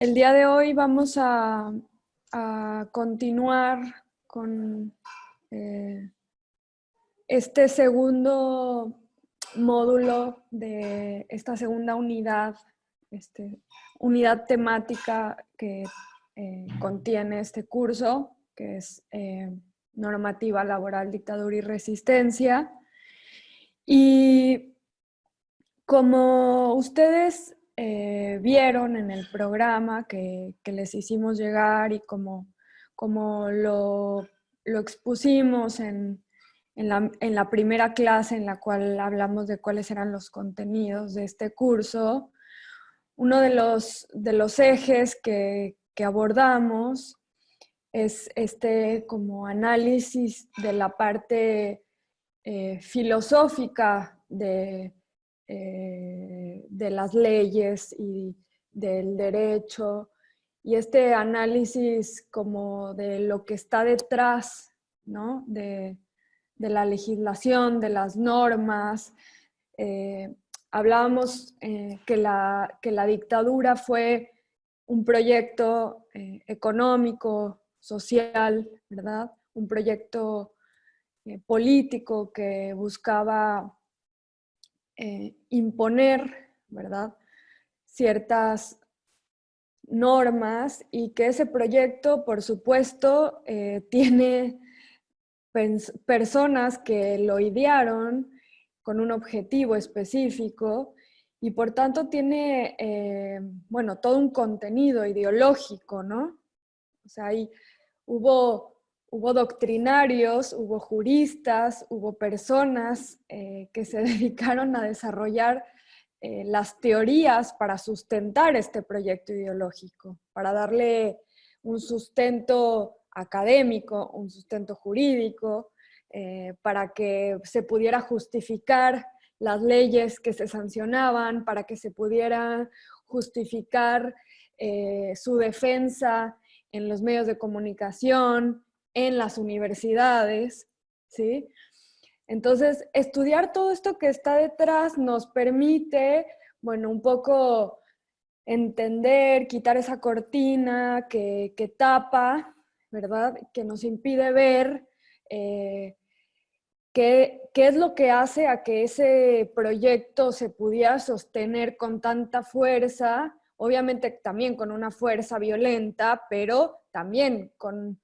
El día de hoy vamos a continuar con este segundo módulo de esta segunda unidad, unidad temática que contiene este curso, que es Normativa Laboral, Dictadura y Resistencia. Y como ustedes vieron en el programa que les hicimos llegar y como lo expusimos en la primera clase en la cual hablamos de cuáles eran los contenidos de este curso, uno de los ejes que abordamos es este como análisis de la parte filosófica de las leyes y del derecho, y este análisis como de lo que está detrás, ¿no? de la legislación, de las normas. Hablábamos que la dictadura fue un proyecto económico, social, ¿verdad? Un proyecto político que buscaba imponer, ¿verdad?, ciertas normas, y que ese proyecto, por supuesto, tiene personas que lo idearon con un objetivo específico y por tanto tiene, bueno, todo un contenido ideológico, ¿no? O sea, hubo doctrinarios, hubo juristas, hubo personas que se dedicaron a desarrollar las teorías para sustentar este proyecto ideológico, para darle un sustento académico, un sustento jurídico, para que se pudiera justificar las leyes que se sancionaban, para que se pudiera justificar su defensa en los medios de comunicación, en las universidades, ¿sí? Entonces, estudiar todo esto que está detrás nos permite, bueno, un poco entender, quitar esa cortina que tapa, ¿verdad? Que nos impide ver qué es lo que hace a que ese proyecto se pudiera sostener con tanta fuerza, obviamente también con una fuerza violenta, pero también con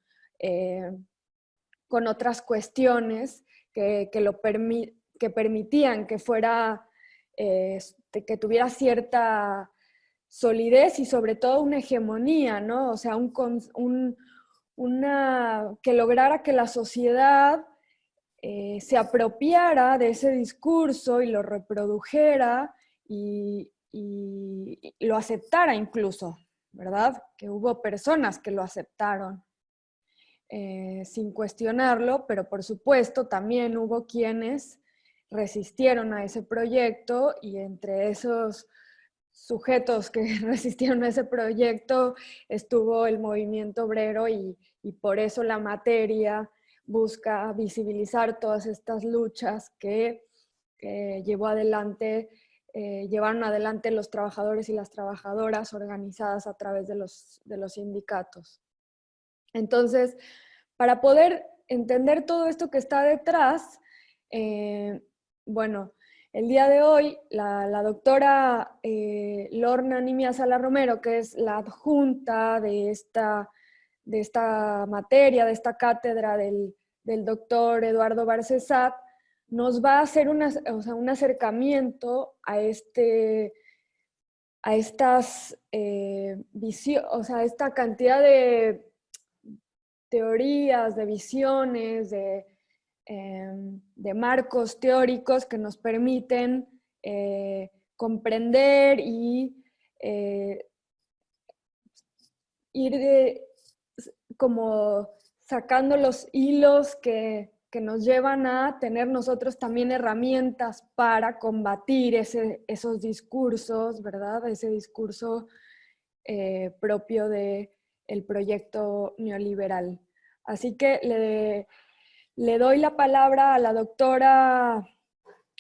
otras cuestiones que permitían que fuera, que tuviera cierta solidez y sobre todo una hegemonía, ¿no? O sea, que lograra que la sociedad se apropiara de ese discurso y lo reprodujera y lo aceptara incluso, ¿verdad? Que hubo personas que lo aceptaron sin cuestionarlo, pero por supuesto también hubo quienes resistieron a ese proyecto, y entre esos sujetos que resistieron a ese proyecto estuvo el movimiento obrero, y por eso la materia busca visibilizar todas estas luchas que llevaron adelante los trabajadores y las trabajadoras organizadas a través de los sindicatos. Entonces, para poder entender todo esto que está detrás, bueno, el día de hoy la doctora Lorna Nimia Sala Romero, que es la adjunta de esta materia, de esta cátedra del doctor Eduardo Barcesat, nos va a hacer un acercamiento a estas o sea, esta cantidad de teorías, de visiones, de marcos teóricos que nos permiten comprender y ir como sacando los hilos que nos llevan a tener nosotros también herramientas para combatir esos discursos, ¿verdad? Ese discurso propio del proyecto neoliberal. Así que le doy la palabra a la doctora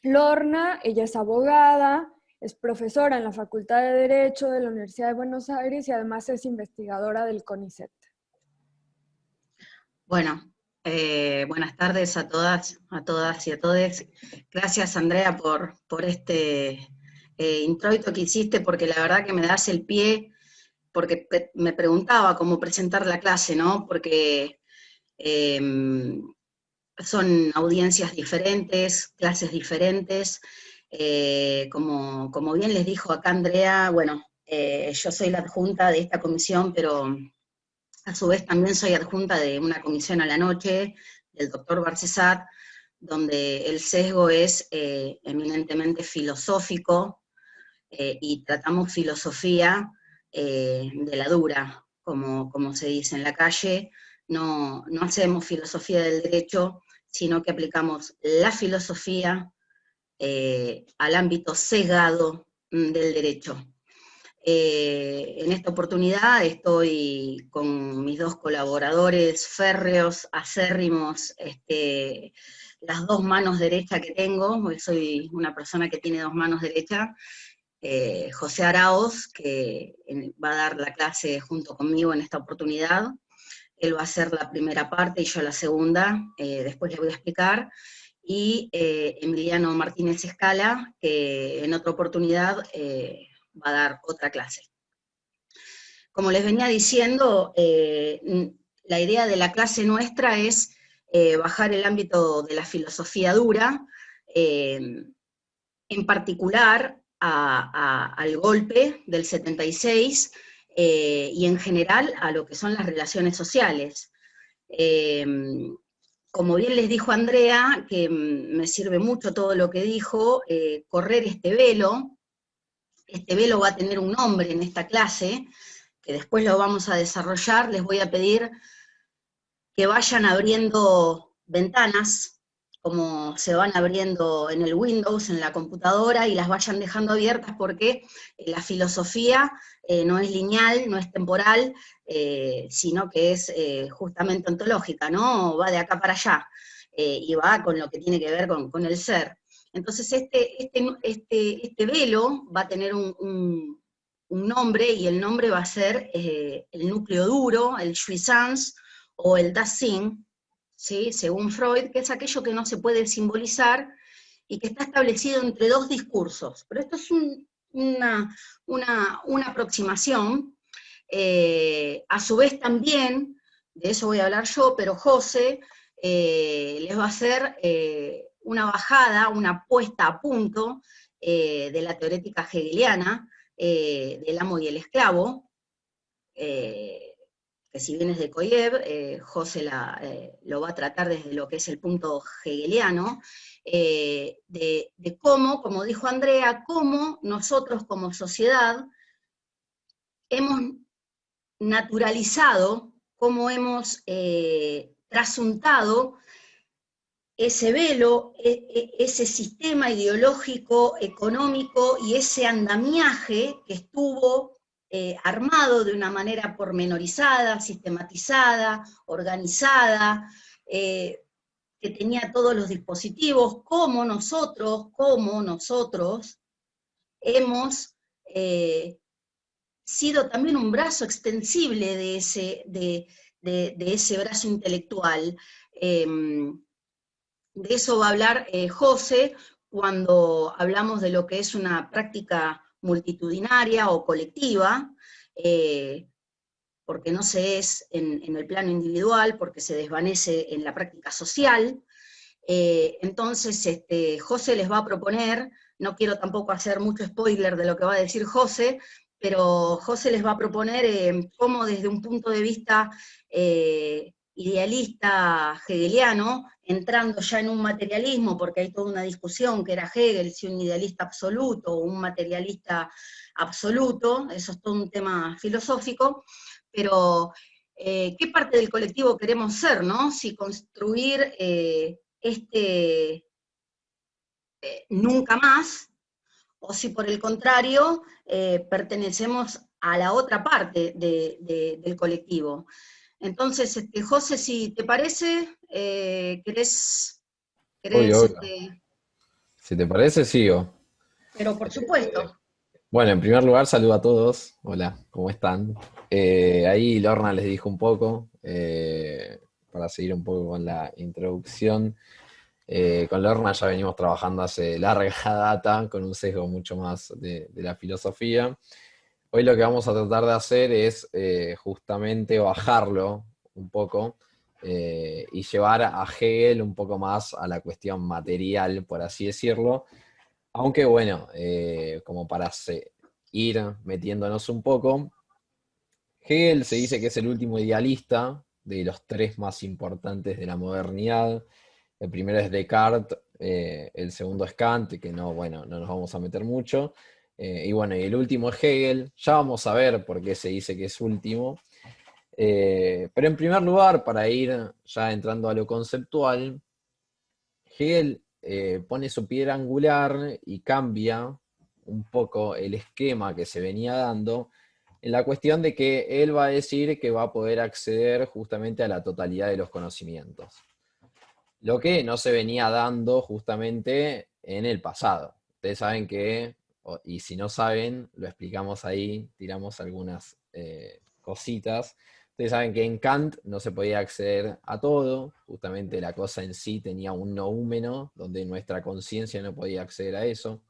Lorna. Ella es abogada, es profesora en la Facultad de Derecho de la Universidad de Buenos Aires y además es investigadora del CONICET. Bueno, buenas tardes a todas y a todos. Gracias, Andrea, por este introito que hiciste, porque la verdad que me das el pie, porque me preguntaba cómo presentar la clase, ¿no? Porque son audiencias diferentes, clases diferentes. Como bien les dijo acá Andrea, bueno, yo soy la adjunta de esta comisión, pero a su vez también soy adjunta de una comisión a la noche, del doctor Barcesat, donde el sesgo es eminentemente filosófico, y tratamos filosofía de la dura, como se dice en la calle. No hacemos filosofía del derecho, sino que aplicamos la filosofía al ámbito cegado del derecho. En esta oportunidad estoy con mis dos colaboradores férreos, acérrimos, las dos manos derechas que tengo, porque soy una persona que tiene dos manos derechas, José Araoz, que va a dar la clase junto conmigo en esta oportunidad. Él va a hacer la primera parte y yo la segunda, después le voy a explicar. Y Emiliano Martínez Escala, que en otra oportunidad va a dar otra clase. Como les venía diciendo, la idea de la clase nuestra es bajar el ámbito de la filosofía dura, en particular al golpe del 76, y en general a lo que son las relaciones sociales. Como bien les dijo Andrea, que me sirve mucho todo lo que dijo, correr este velo va a tener un nombre en esta clase, que después lo vamos a desarrollar. Les voy a pedir que vayan abriendo ventanas, como se van abriendo en el Windows, en la computadora, y las vayan dejando abiertas, porque la filosofía no es lineal, no es temporal, sino que es justamente ontológica, ¿no? Va de acá para allá, y va con lo que tiene que ver con el ser. Entonces este velo va a tener un nombre, y el nombre va a ser el núcleo duro, el Jouissance, o el Dasein, ¿sí? Según Freud, que es aquello que no se puede simbolizar y que está establecido entre dos discursos. Pero esto es una aproximación. A su vez también, de eso voy a hablar yo, pero José les va a hacer una bajada, una puesta a punto de la teorética hegeliana, del amo y el esclavo, que si bien es de Koyev, José lo va a tratar desde lo que es el punto hegeliano, de cómo, como dijo Andrea, cómo nosotros como sociedad hemos naturalizado, cómo hemos trasuntado ese velo, ese sistema ideológico, económico, y ese andamiaje que estuvo armado de una manera pormenorizada, sistematizada, organizada, que tenía todos los dispositivos, como nosotros hemos sido también un brazo extensible de ese brazo intelectual. De eso va a hablar José cuando hablamos de lo que es una práctica multitudinaria o colectiva, porque no se es en el plano individual, porque se desvanece en la práctica social. Entonces, José les va a proponer, no quiero tampoco hacer mucho spoiler de lo que va a decir José, pero José les va a proponer cómo desde un punto de vista idealista hegeliano, entrando ya en un materialismo, porque hay toda una discusión que era Hegel, si un idealista absoluto o un materialista absoluto, eso es todo un tema filosófico, pero ¿qué parte del colectivo queremos ser, no? Si construir nunca más, o si por el contrario pertenecemos a la otra parte del colectivo. Entonces, José, si te parece, querés Obvio, obvio. Si te parece, sigo. Pero por supuesto. Bueno, en primer lugar, saludo a todos. Hola, ¿cómo están? Ahí Lorna les dijo un poco, para seguir un poco con la introducción. Con Lorna ya venimos trabajando hace larga data, con un sesgo mucho más de la filosofía. Hoy lo que vamos a tratar de hacer es justamente bajarlo un poco y llevar a Hegel un poco más a la cuestión material, por así decirlo. Aunque bueno, como para ir metiéndonos un poco, Hegel se dice que es el último idealista de los tres más importantes de la modernidad. El primero es Descartes, el segundo es Kant, que no, bueno, no nos vamos a meter mucho. Y bueno, y el último es Hegel. Ya vamos a ver por qué se dice que es último. Pero en primer lugar, para ir ya entrando a lo conceptual, Hegel pone su piedra angular y cambia un poco el esquema que se venía dando en la cuestión de que él va a decir que va a poder acceder justamente a la totalidad de los conocimientos. Lo que no se venía dando justamente en el pasado. Ustedes saben que, y si no saben, lo explicamos ahí, tiramos algunas cositas. Ustedes saben que en Kant no se podía acceder a todo, justamente la cosa en sí tenía un noúmeno, donde nuestra conciencia no podía acceder a eso.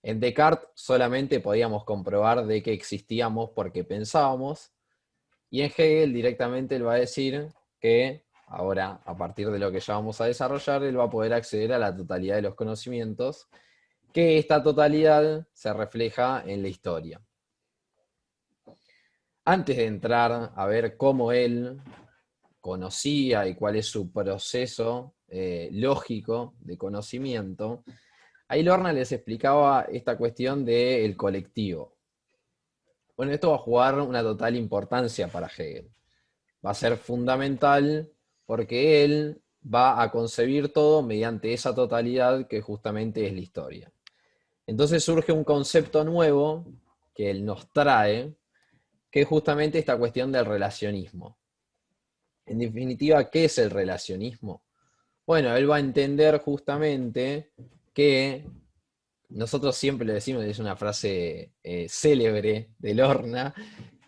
En Descartes solamente podíamos comprobar de que existíamos porque pensábamos, y en Hegel directamente él va a decir que ahora, a partir de lo que ya vamos a desarrollar, él va a poder acceder a la totalidad de los conocimientos, que esta totalidad se refleja en la historia. Antes de entrar a ver cómo él conocía y cuál es su proceso lógico de conocimiento, ahí Lorna les explicaba esta cuestión del colectivo. Bueno, esto va a jugar una total importancia para Hegel. Va a ser fundamental porque él va a concebir todo mediante esa totalidad que justamente es la historia. Entonces surge un concepto nuevo que él nos trae, que es justamente esta cuestión del relacionismo. En definitiva, ¿qué es el relacionismo? Bueno, él va a entender justamente que nosotros siempre le decimos, es una frase célebre de Lorna,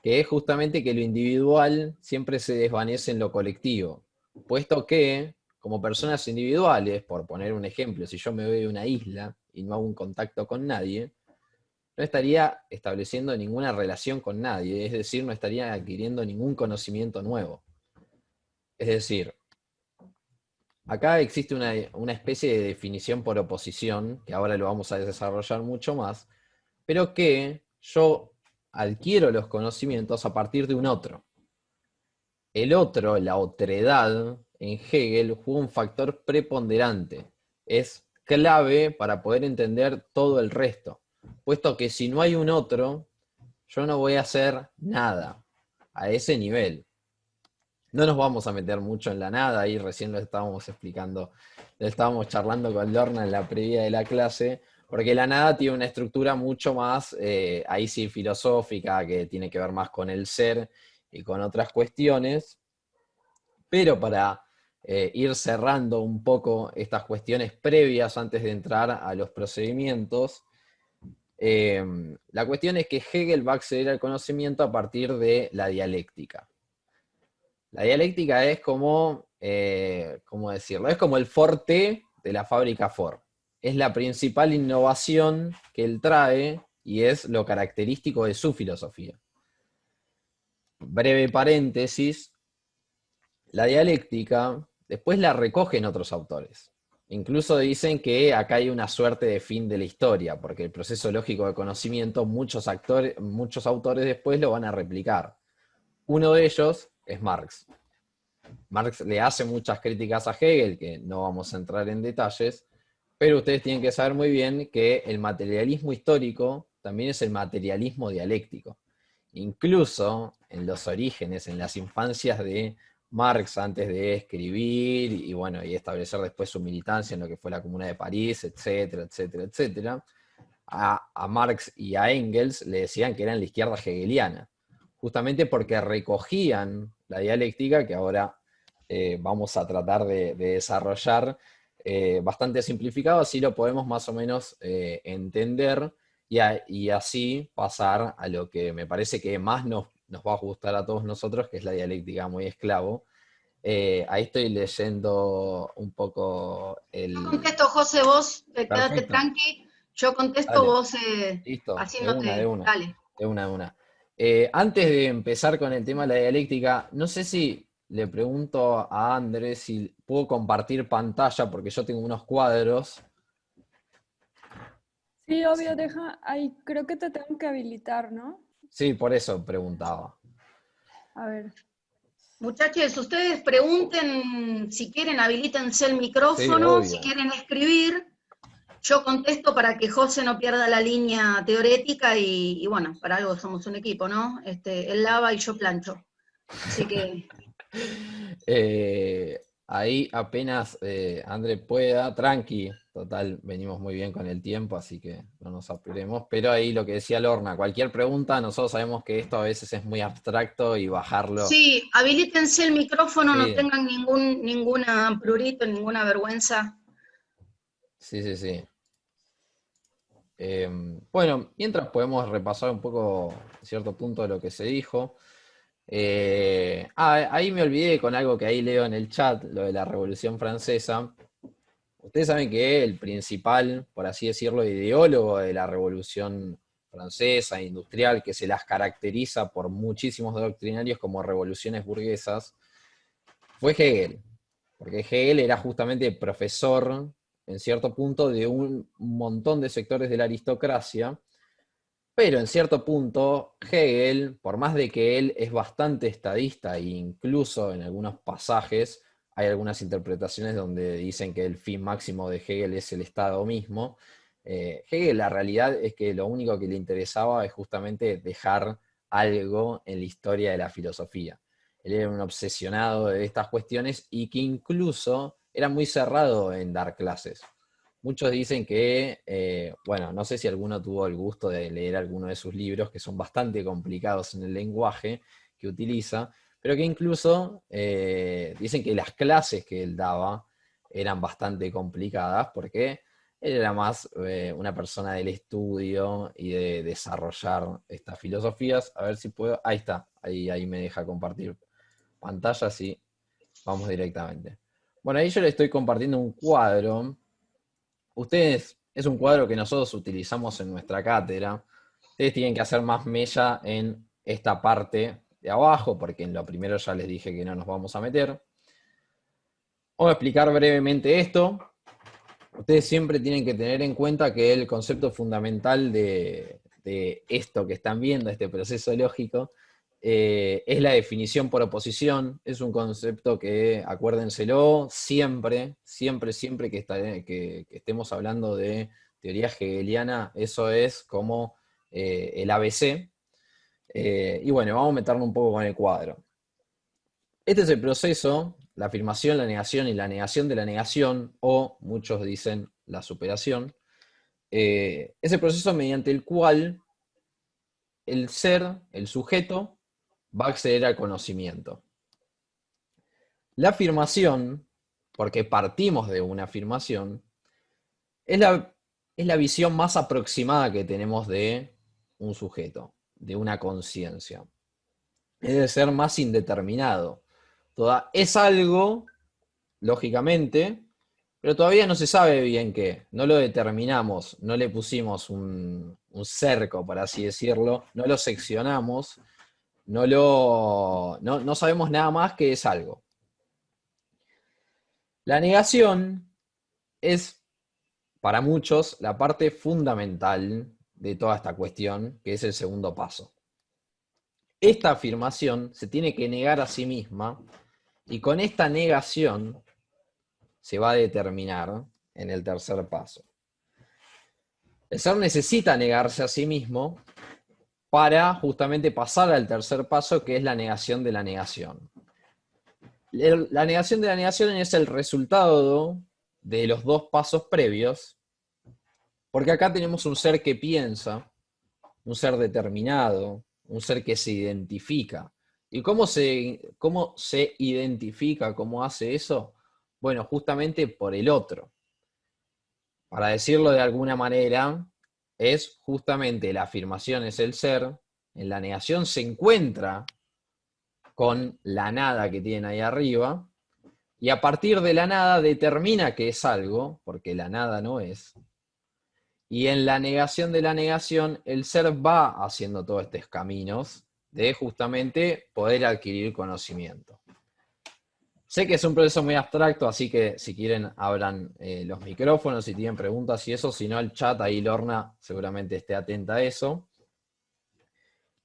que es justamente que lo individual siempre se desvanece en lo colectivo, puesto que, como personas individuales, por poner un ejemplo, si yo me voy a una isla y no hago un contacto con nadie, no estaría estableciendo ninguna relación con nadie, es decir, no estaría adquiriendo ningún conocimiento nuevo. Es decir, acá existe una especie de definición por oposición, que ahora lo vamos a desarrollar mucho más, pero que yo adquiero los conocimientos a partir de un otro. El otro, la otredad, en Hegel juega un factor preponderante. Es clave para poder entender todo el resto, puesto que si no hay un otro, yo no voy a hacer nada a ese nivel. No nos vamos a meter mucho en la nada, ahí recién lo estábamos explicando, lo estábamos charlando con Lorna en la previa de la clase, porque la nada tiene una estructura mucho más, ahí sí, filosófica, que tiene que ver más con el ser y con otras cuestiones, pero para ir cerrando un poco estas cuestiones previas antes de entrar a los procedimientos, la cuestión es que Hegel va a acceder al conocimiento a partir de la dialéctica. La dialéctica es como, ¿cómo decirlo? Es como el Forte de la fábrica Ford. Es la principal innovación que él trae y es lo característico de su filosofía. Breve paréntesis, la dialéctica después la recogen otros autores. Incluso dicen que acá hay una suerte de fin de la historia, porque el proceso lógico de conocimiento muchos autores después lo van a replicar. Uno de ellos es Marx. Marx le hace muchas críticas a Hegel, que no vamos a entrar en detalles, pero ustedes tienen que saber muy bien que el materialismo histórico también es el materialismo dialéctico. Incluso en los orígenes, en las infancias de Marx, antes de escribir y bueno, y establecer después su militancia en lo que fue la Comuna de París, etcétera, etcétera, etcétera, a Marx y a Engels le decían que eran la izquierda hegeliana, justamente porque recogían la dialéctica que ahora vamos a tratar de desarrollar, bastante simplificado, así lo podemos más o menos entender y así pasar a lo que me parece que más nos va a gustar a todos nosotros, que es la dialéctica muy esclavo. Ahí estoy leyendo un poco Yo el... contesto, José, vos quédate Perfecto, tranqui. Yo contesto, dale, vos listo, así de no una, de te... una, Dale. de una, de una. Antes de empezar con el tema de la dialéctica, no sé si le pregunto a Andrés si puedo compartir pantalla, porque yo tengo unos cuadros. Sí, obvio, deja, ahí creo que te tengo que habilitar, ¿no? Sí, por eso preguntaba. A ver. Muchachos, ustedes pregunten si quieren, habilítense el Sí, micrófono, si obvio. quieren escribir. Yo contesto para que José no pierda la línea teórica y bueno, para algo somos un equipo, ¿no? Él lava y yo plancho. Así que Ahí apenas André pueda, tranqui, total, venimos muy bien con el tiempo, así que no nos apuremos. Pero ahí lo que decía Lorna, cualquier pregunta, nosotros sabemos que esto a veces es muy abstracto y bajarlo. sí, habilítense el micrófono, no Sí, tengan ninguna prurito, ninguna vergüenza. sí, sí, sí. Bueno, mientras podemos repasar un poco cierto punto de lo que se dijo. Ahí me olvidé con algo que ahí leo en el chat, lo de la Revolución Francesa. Ustedes saben que el principal, por así decirlo, ideólogo de la Revolución Francesa, industrial, que se las caracteriza por muchísimos doctrinarios como revoluciones burguesas, fue Hegel. Porque Hegel era justamente profesor, en cierto punto, de un montón de sectores de la aristocracia, pero en cierto punto, Hegel, por más de que él es bastante estadista e incluso en algunos pasajes hay algunas interpretaciones donde dicen que el fin máximo de Hegel es el Estado mismo, Hegel la realidad es que lo único que le interesaba es justamente dejar algo en la historia de la filosofía. Él era un obsesionado de estas cuestiones y que incluso era muy cerrado en dar clases. Muchos dicen que, bueno, no sé si alguno tuvo el gusto de leer alguno de sus libros, que son bastante complicados en el lenguaje que utiliza, pero que incluso dicen que las clases que él daba eran bastante complicadas porque él era más una persona del estudio y de desarrollar estas filosofías. A ver si puedo. Ahí está, ahí me deja compartir pantalla, sí, vamos directamente. Bueno, ahí yo le estoy compartiendo un cuadro. Ustedes, es un cuadro que nosotros utilizamos en nuestra cátedra. Ustedes tienen que hacer más mella en esta parte de abajo, porque en lo primero ya les dije que no nos vamos a meter. Vamos a explicar brevemente esto. Ustedes siempre tienen que tener en cuenta que el concepto fundamental de esto que están viendo, este proceso lógico, es la definición por oposición. Es un concepto que, acuérdenselo, siempre, siempre, siempre que estemos hablando de teoría hegeliana, eso es como el ABC. Y bueno, vamos a meternos un poco con el cuadro. Este es el proceso, la afirmación, la negación y la negación de la negación, o muchos dicen la superación. Es el proceso mediante el cual el ser, el sujeto, va a acceder al conocimiento. La afirmación, porque partimos de una afirmación, es la visión más aproximada que tenemos de un sujeto, de una conciencia. Es de ser más indeterminado. Es algo, lógicamente, pero todavía no se sabe bien qué. No lo determinamos, no le pusimos un cerco, por así decirlo, no lo seccionamos, no sabemos nada más que es algo. La negación es, para muchos, la parte fundamental de toda esta cuestión, que es el segundo paso. Esta afirmación se tiene que negar a sí misma y con esta negación se va a determinar en el tercer paso. El ser necesita negarse a sí mismo para justamente pasar al tercer paso, que es la negación de la negación. La negación de la negación es el resultado de los dos pasos previos, porque acá tenemos un ser que piensa, un ser determinado, un ser que se identifica. ¿Y cómo se identifica, cómo hace eso? Bueno, justamente por el otro. Para decirlo de alguna manera, es justamente la afirmación es el ser, en la negación se encuentra con la nada que tiene ahí arriba, y a partir de la nada determina que es algo, porque la nada no es, y en la negación de la negación, el ser va haciendo todos estos caminos de justamente poder adquirir conocimiento. Sé que es un proceso muy abstracto, así que si quieren abran los micrófonos, si tienen preguntas y eso, si no el chat, ahí Lorna seguramente esté atenta a eso.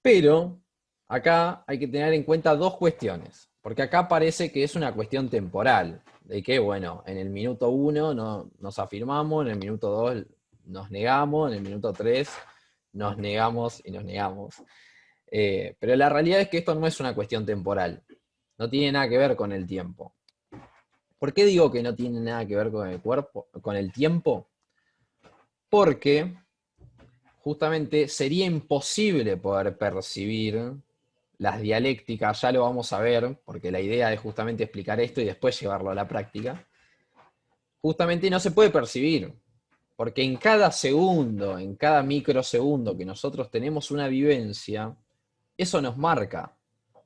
Pero acá hay que tener en cuenta dos cuestiones, porque acá parece que es una cuestión temporal, de que, bueno, en el minuto 1 nos afirmamos, en el minuto 2 nos negamos, en el minuto 3 nos negamos y nos negamos. Pero la realidad es que esto no es una cuestión temporal, no tiene nada que ver con el tiempo. ¿Por qué digo que no tiene nada que ver con el cuerpo, con el tiempo? Porque justamente sería imposible poder percibir las dialécticas, ya lo vamos a ver, porque la idea es justamente explicar esto y después llevarlo a la práctica. Justamente no se puede percibir, porque en cada segundo, en cada microsegundo que nosotros tenemos una vivencia, eso nos marca,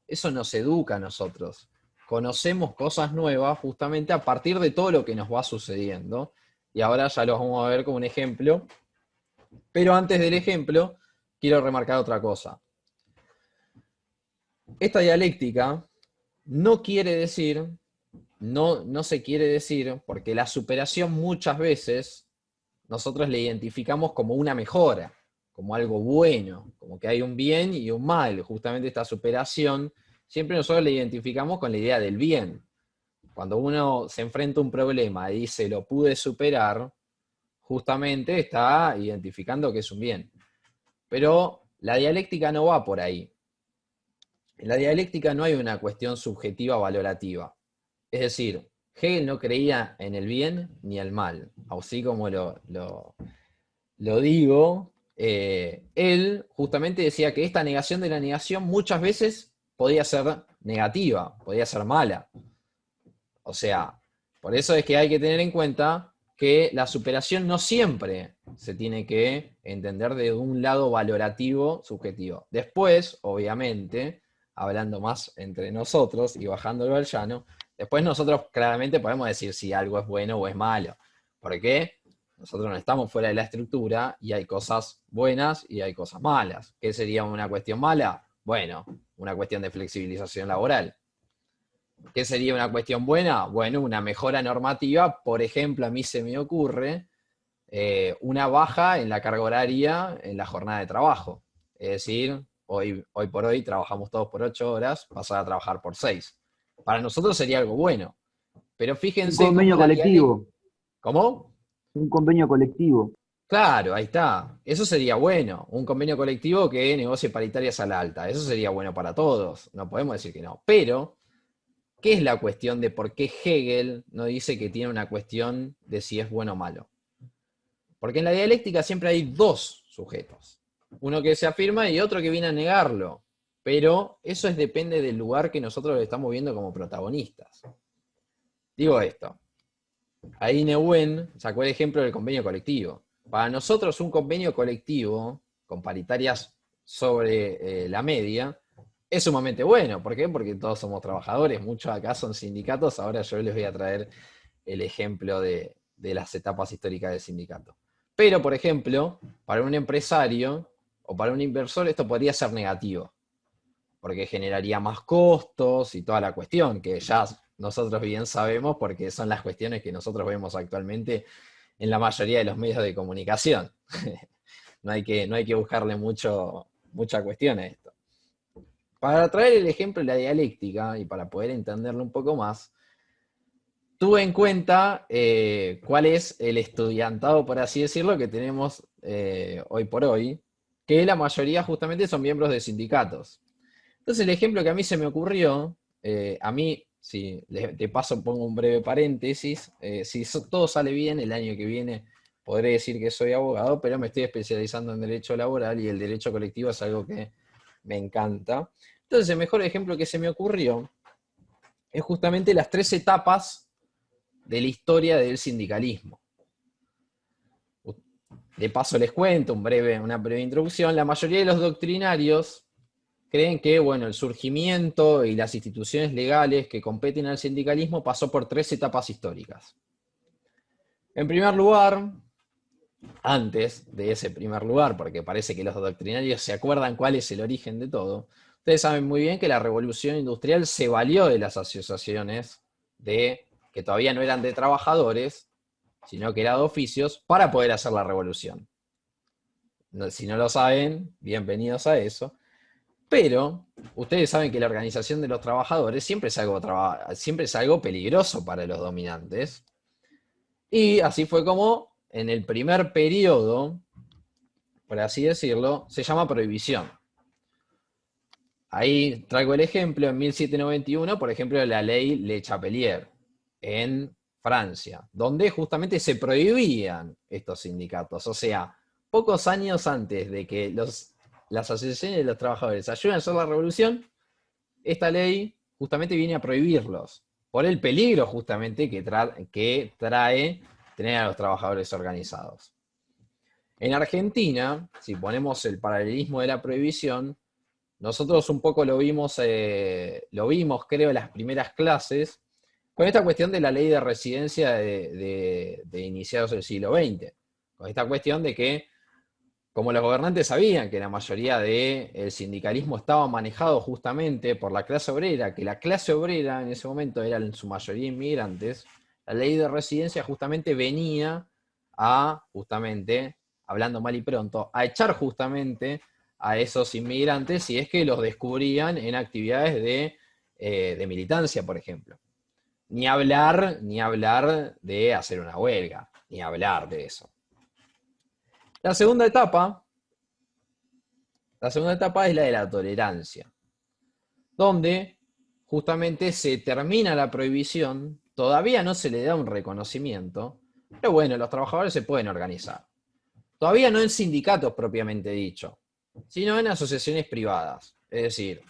eso nos educa a nosotros. Conocemos cosas nuevas justamente a partir de todo lo que nos va sucediendo. Y ahora ya lo vamos a ver como un ejemplo. Pero antes del ejemplo, quiero remarcar otra cosa. Esta dialéctica no quiere decir, no se quiere decir, porque la superación muchas veces nosotros la identificamos como una mejora, como algo bueno, como que hay un bien y un mal. Justamente esta superación, siempre nosotros la identificamos con la idea del bien. Cuando uno se enfrenta a un problema y dice lo pude superar, justamente está identificando que es un bien. Pero la dialéctica no va por ahí. En la dialéctica no hay una cuestión subjetiva valorativa. Es decir, Hegel no creía en el bien ni el mal. Así como lo digo, él justamente decía que esta negación de la negación muchas veces podía ser negativa, podía ser mala. O sea, por eso es que hay que tener en cuenta que la superación no siempre se tiene que entender de un lado valorativo subjetivo. Después, obviamente, hablando más entre nosotros y bajándolo al llano, después nosotros claramente podemos decir si algo es bueno o es malo. ¿Por qué? Nosotros no estamos fuera de la estructura y hay cosas buenas y hay cosas malas. ¿Qué sería una cuestión mala? Bueno, una cuestión de flexibilización laboral. ¿Qué sería una cuestión buena? Bueno, una mejora normativa. Por ejemplo, a mí se me ocurre una baja en la carga horaria en la jornada de trabajo. Es decir, hoy por hoy trabajamos todos por 8 horas, pasar a trabajar por 6. Para nosotros sería algo bueno. Pero Un fíjense cómo convenio la dialéctica... colectivo, ¿Cómo? un convenio colectivo. Claro, ahí está. Eso sería bueno. Un convenio colectivo que negocie paritarias a la alta. Eso sería bueno para todos. No podemos decir que no. Pero, ¿qué es la cuestión de por qué Hegel no dice que tiene una cuestión de si es bueno o malo? Porque en la dialéctica siempre hay dos sujetos. Uno que se afirma y otro que viene a negarlo. Pero eso depende del lugar que nosotros le estamos viendo como protagonistas. Digo esto. Ahí Neuwen sacó el ejemplo del convenio colectivo. Para nosotros un convenio colectivo, con paritarias sobre la media, es sumamente bueno. ¿Por qué? Porque todos somos trabajadores, muchos acá son sindicatos. Ahora yo les voy a traer el ejemplo de las etapas históricas del sindicato. Pero, por ejemplo, para un empresario o para un inversor esto podría ser negativo, porque generaría más costos y toda la cuestión, que ya nosotros bien sabemos porque son las cuestiones que nosotros vemos actualmente en la mayoría de los medios de comunicación. No hay que buscarle mucha cuestión a esto. Para traer el ejemplo de la dialéctica y para poder entenderlo un poco más, tuve en cuenta cuál es el estudiantado, por así decirlo, que tenemos hoy por hoy, que la mayoría justamente son miembros de sindicatos. Entonces el ejemplo que a mí se me ocurrió, a mí, si de paso pongo un breve paréntesis, si todo sale bien, el año que viene podré decir que soy abogado, pero me estoy especializando en derecho laboral y el derecho colectivo es algo que me encanta. Entonces el mejor ejemplo que se me ocurrió es justamente las 3 etapas de la historia del sindicalismo. De paso les cuento una breve introducción. La mayoría de los doctrinarios creen que, bueno, el surgimiento y las instituciones legales que competen al sindicalismo pasó por 3 etapas históricas. En primer lugar, antes de ese primer lugar, porque parece que los doctrinarios se acuerdan cuál es el origen de todo, ustedes saben muy bien que la revolución industrial se valió de las asociaciones que todavía no eran de trabajadores, sino que eran de oficios, para poder hacer la revolución. Si no lo saben, bienvenidos a eso. Pero ustedes saben que la organización de los trabajadores siempre es algo peligroso para los dominantes. Y así fue como en el primer periodo, por así decirlo, se llama prohibición. Ahí traigo el ejemplo, en 1791, por ejemplo, la ley Le Chapelier, en Francia, donde justamente se prohibían estos sindicatos. O sea, pocos años antes de que las asociaciones de los trabajadores ayuden a hacer la revolución, esta ley justamente viene a prohibirlos, por el peligro justamente que trae tener a los trabajadores organizados. En Argentina, si ponemos el paralelismo de la prohibición, nosotros un poco lo vimos, creo, en las primeras clases, con esta cuestión de la ley de residencia de iniciados del siglo XX. Con esta cuestión de que, como los gobernantes sabían que la mayoría del sindicalismo estaba manejado justamente por la clase obrera, que la clase obrera en ese momento eran en su mayoría inmigrantes, la ley de residencia justamente venía justamente, hablando mal y pronto, a echar justamente a esos inmigrantes si es que los descubrían en actividades de militancia, por ejemplo. Ni hablar de hacer una huelga, ni hablar de eso. La segunda etapa es la de la tolerancia, donde justamente se termina la prohibición, todavía no se le da un reconocimiento, pero bueno, los trabajadores se pueden organizar. Todavía no en sindicatos propiamente dicho, sino en asociaciones privadas. Es decir,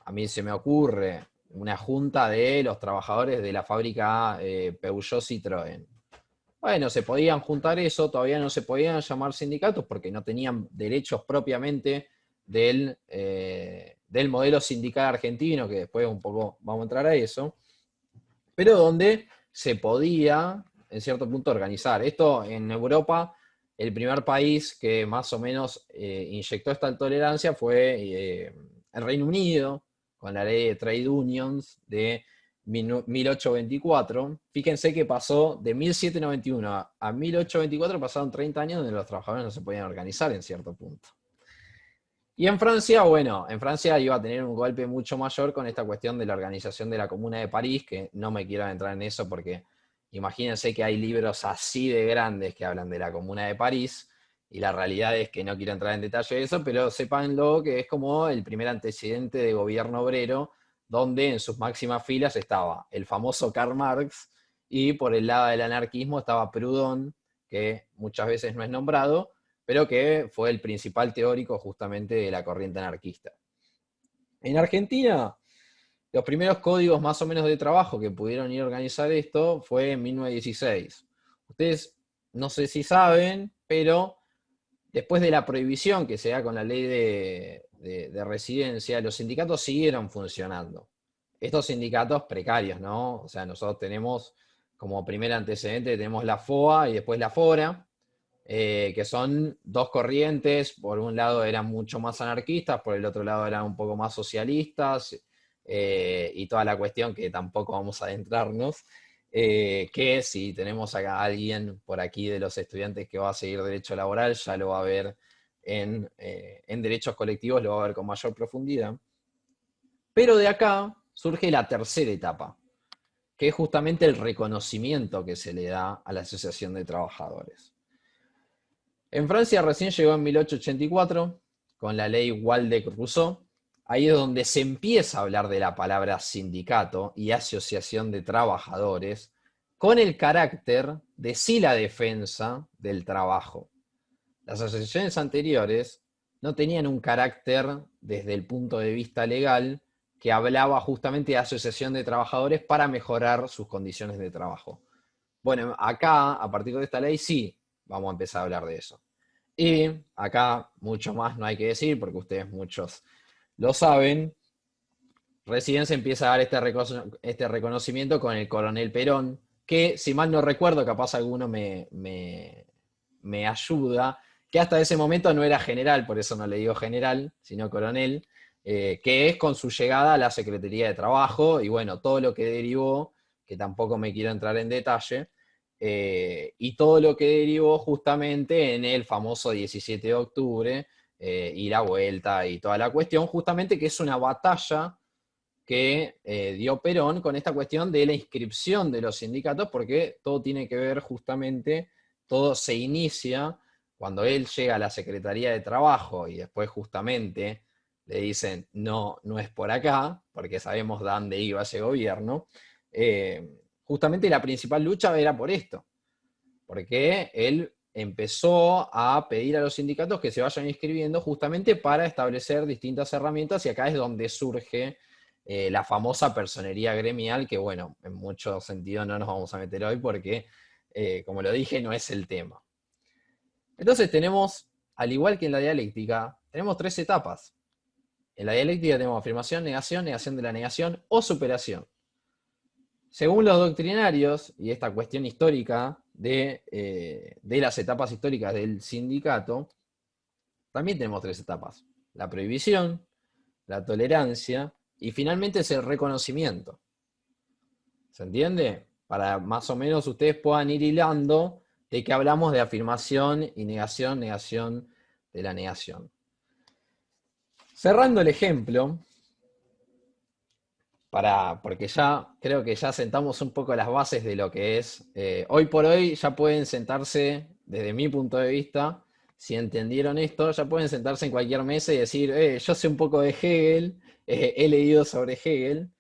a mí se me ocurre una junta de los trabajadores de la fábrica Peugeot Citroën. Bueno, se podían juntar eso, todavía no se podían llamar sindicatos porque no tenían derechos propiamente del modelo sindical argentino, que después un poco vamos a entrar a eso, pero donde se podía, en cierto punto, organizar. Esto en Europa, el primer país que más o menos inyectó esta tolerancia fue el Reino Unido, con la ley de Trade Unions de 1824. Fíjense que pasó de 1791 a 1824, pasaron 30 años donde los trabajadores no se podían organizar en cierto punto. Y en Francia, bueno, en Francia iba a tener un golpe mucho mayor con esta cuestión de la organización de la Comuna de París, que no me quiero entrar en eso porque imagínense que hay libros así de grandes que hablan de la Comuna de París, y la realidad es que no quiero entrar en detalle de eso, pero sépanlo que es como el primer antecedente de gobierno obrero, donde en sus máximas filas estaba el famoso Karl Marx, y por el lado del anarquismo estaba Proudhon, que muchas veces no es nombrado, pero que fue el principal teórico justamente de la corriente anarquista. En Argentina, los primeros códigos más o menos de trabajo que pudieron ir a organizar esto fue en 1916. Ustedes no sé si saben, pero después de la prohibición que se da con la ley de residencia, los sindicatos siguieron funcionando. Estos sindicatos precarios, ¿no? O sea, nosotros tenemos como primer antecedente, tenemos la FOA y después la FORA, que son dos corrientes. Por un lado eran mucho más anarquistas, por el otro lado eran un poco más socialistas, y toda la cuestión que tampoco vamos a adentrarnos. Que si tenemos acá a alguien por aquí de los estudiantes que va a seguir derecho laboral, ya lo va a ver en derechos colectivos, lo va a ver con mayor profundidad. Pero de acá surge la tercera etapa, que es justamente el reconocimiento que se le da a la Asociación de Trabajadores. En Francia recién llegó en 1884, con la ley Waldeck-Rousseau. Ahí es donde se empieza a hablar de la palabra sindicato y asociación de trabajadores, con el carácter de sí la defensa del trabajo. Las asociaciones anteriores no tenían un carácter desde el punto de vista legal que hablaba justamente de asociación de trabajadores para mejorar sus condiciones de trabajo. Bueno, acá, a partir de esta ley, sí, vamos a empezar a hablar de eso. Y acá, mucho más no hay que decir, porque ustedes muchos lo saben, recién se empieza a dar este reconocimiento con el coronel Perón, que si mal no recuerdo, capaz alguno me ayuda, que hasta ese momento no era general, por eso no le digo general, sino coronel, que es con su llegada a la Secretaría de Trabajo, y bueno, todo lo que derivó, que tampoco me quiero entrar en detalle, y todo lo que derivó justamente en el famoso 17 de octubre, y la vuelta y toda la cuestión, justamente que es una batalla que dio Perón con esta cuestión de la inscripción de los sindicatos, porque todo tiene que ver justamente, todo se inicia cuando él llega a la Secretaría de Trabajo y después justamente le dicen, no, no es por acá, porque sabemos de dónde iba ese gobierno. Justamente la principal lucha era por esto, porque él empezó a pedir a los sindicatos que se vayan inscribiendo justamente para establecer distintas herramientas, y acá es donde surge la famosa personería gremial, que bueno, en muchos sentidos no nos vamos a meter hoy porque, como lo dije, no es el tema. Entonces tenemos, al igual que en la dialéctica, tenemos tres etapas. En la dialéctica tenemos afirmación, negación, negación de la negación o superación. Según los doctrinarios, y esta cuestión histórica de las etapas históricas del sindicato, también tenemos tres etapas. La prohibición, la tolerancia y finalmente es el reconocimiento. ¿Se entiende? Para más o menos ustedes puedan ir hilando de que hablamos de afirmación y negación, negación de la negación. Cerrando el ejemplo, porque ya creo que ya sentamos un poco las bases de lo que es. Hoy por hoy ya pueden sentarse, desde mi punto de vista, si entendieron esto, ya pueden sentarse en cualquier mesa y decir, yo sé un poco de Hegel, he leído sobre Hegel,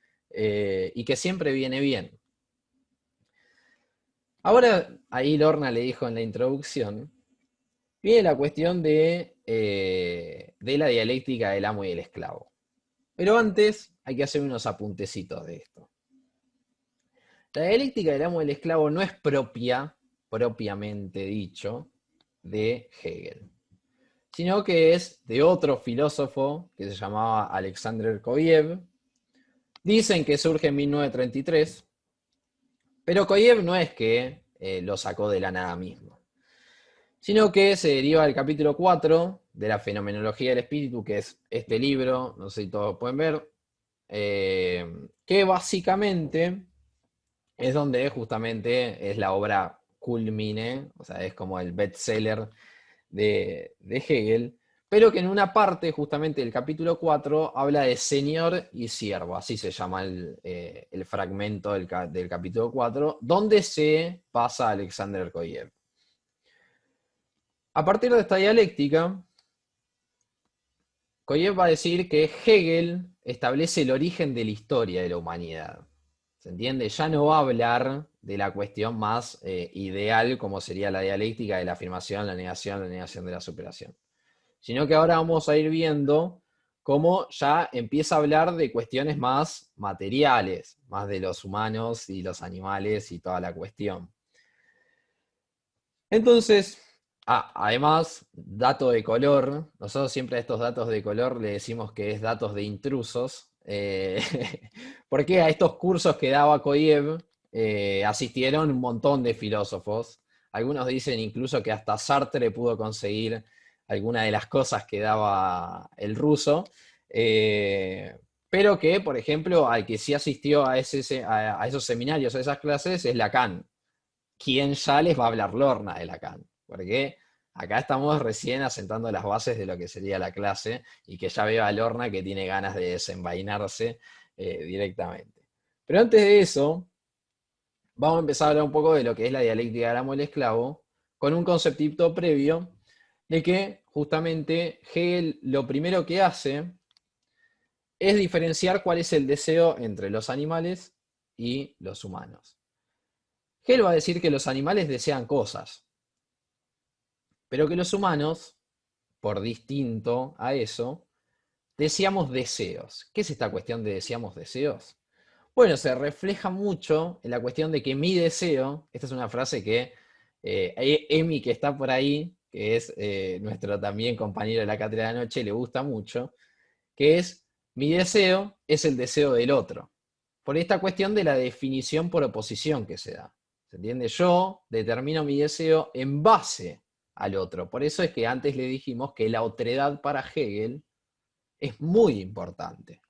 y que siempre viene bien. Ahora, ahí Lorna le dijo en la introducción, viene la cuestión de la dialéctica del amo y el esclavo. Pero antes hay que hacer unos apuntecitos de esto. La dialéctica del amo y el esclavo no es propiamente dicho, de Hegel, sino que es de otro filósofo que se llamaba Alexander Kojev. Dicen que surge en 1933, pero Kojev no es que lo sacó de la nada mismo, sino que se deriva del capítulo 4 de la Fenomenología del Espíritu, que es este libro, no sé si todos pueden ver, que básicamente es donde justamente es la obra culmine, o sea, es como el bestseller de Hegel, pero que en una parte justamente del capítulo 4 habla de señor y siervo, así se llama el fragmento del capítulo 4, donde se pasa a Alexander Kojev. A partir de esta dialéctica, Kojev va a decir que Hegel establece el origen de la historia de la humanidad. ¿Se entiende? Ya no va a hablar de la cuestión más ideal, como sería la dialéctica de la afirmación, la negación de la superación. Sino que ahora vamos a ir viendo cómo ya empieza a hablar de cuestiones más materiales, más de los humanos y los animales y toda la cuestión. Entonces, además, dato de color, nosotros siempre a estos datos de color le decimos que es datos de intrusos, porque a estos cursos que daba Kojev asistieron un montón de filósofos. Algunos dicen incluso que hasta Sartre pudo conseguir algunas de las cosas que daba el ruso, pero que, por ejemplo, al que sí asistió a esos seminarios, a esas clases, es Lacan, quien ya les va a hablar Lorna de Lacan, porque acá estamos recién asentando las bases de lo que sería la clase, y que ya veo a Lorna que tiene ganas de desenvainarse directamente. Pero antes de eso, vamos a empezar a hablar un poco de lo que es la dialéctica del amo y el esclavo, con un conceptito previo de que justamente Hegel lo primero que hace es diferenciar cuál es el deseo entre los animales y los humanos. Hegel va a decir que los animales desean cosas, pero que los humanos, por distinto a eso, deseamos deseos. ¿Qué es esta cuestión de deseamos deseos? Bueno, se refleja mucho en la cuestión de que mi deseo, esta es una frase que Emi, que está por ahí, que es nuestro también compañero de la cátedra de la noche, le gusta mucho, que es, mi deseo es el deseo del otro. Por esta cuestión de la definición por oposición que se da. ¿Se entiende? Yo determino mi deseo en base al otro. Por eso es que antes le dijimos que la otredad para Hegel es muy importante.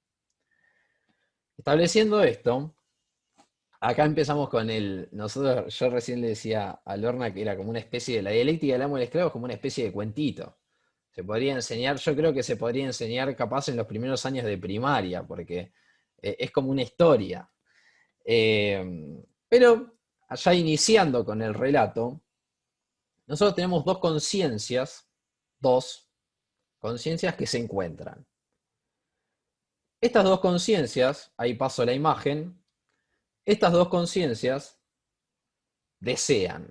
Estableciendo esto, acá empezamos con yo recién le decía a Lorna que era como una especie de la dialéctica del amo y el esclavo, es como una especie de cuentito. Se podría enseñar, yo creo que se podría enseñar capaz en los primeros años de primaria, porque es como una historia. Pero allá iniciando con el relato, nosotros tenemos dos conciencias que se encuentran. Estas dos conciencias, ahí paso la imagen, estas dos conciencias desean.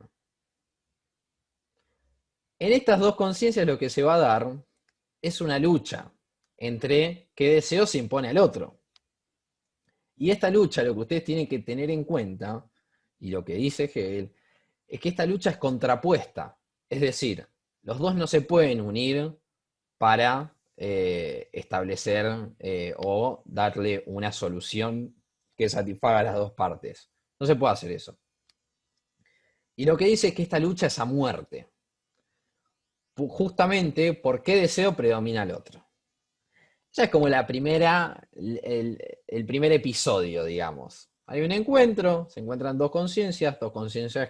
En estas dos conciencias lo que se va a dar es una lucha entre qué deseo se impone al otro. Y esta lucha, lo que ustedes tienen que tener en cuenta, y lo que dice Hegel, es que esta lucha es contrapuesta. Es decir, los dos no se pueden unir para establecer o darle una solución que satisfaga a las dos partes. No se puede hacer eso. Y lo que dice es que esta lucha es a muerte. Justamente, ¿por qué deseo predomina al otro? Ya es como el primer episodio, digamos. Hay un encuentro, se encuentran dos conciencias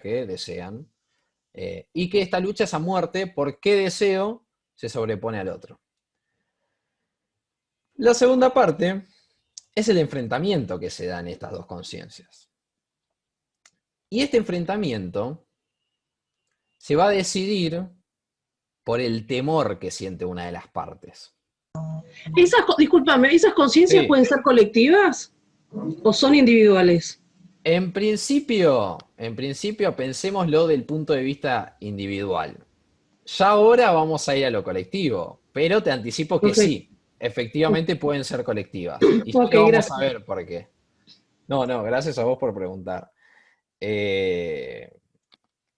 que desean, y que esta lucha es a muerte, ¿por qué deseo se sobrepone al otro? La segunda parte es el enfrentamiento que se da en estas dos conciencias. Y este enfrentamiento se va a decidir por el temor que siente una de las partes. Discúlpame, ¿esas conciencias Sí. pueden ser colectivas o son individuales? En principio, pensémoslo del punto de vista individual. Ya ahora vamos a ir a lo colectivo, pero te anticipo que sí, efectivamente pueden ser colectivas. Y ya Ok, lo vamos gracias. a ver por qué. No, gracias a vos por preguntar.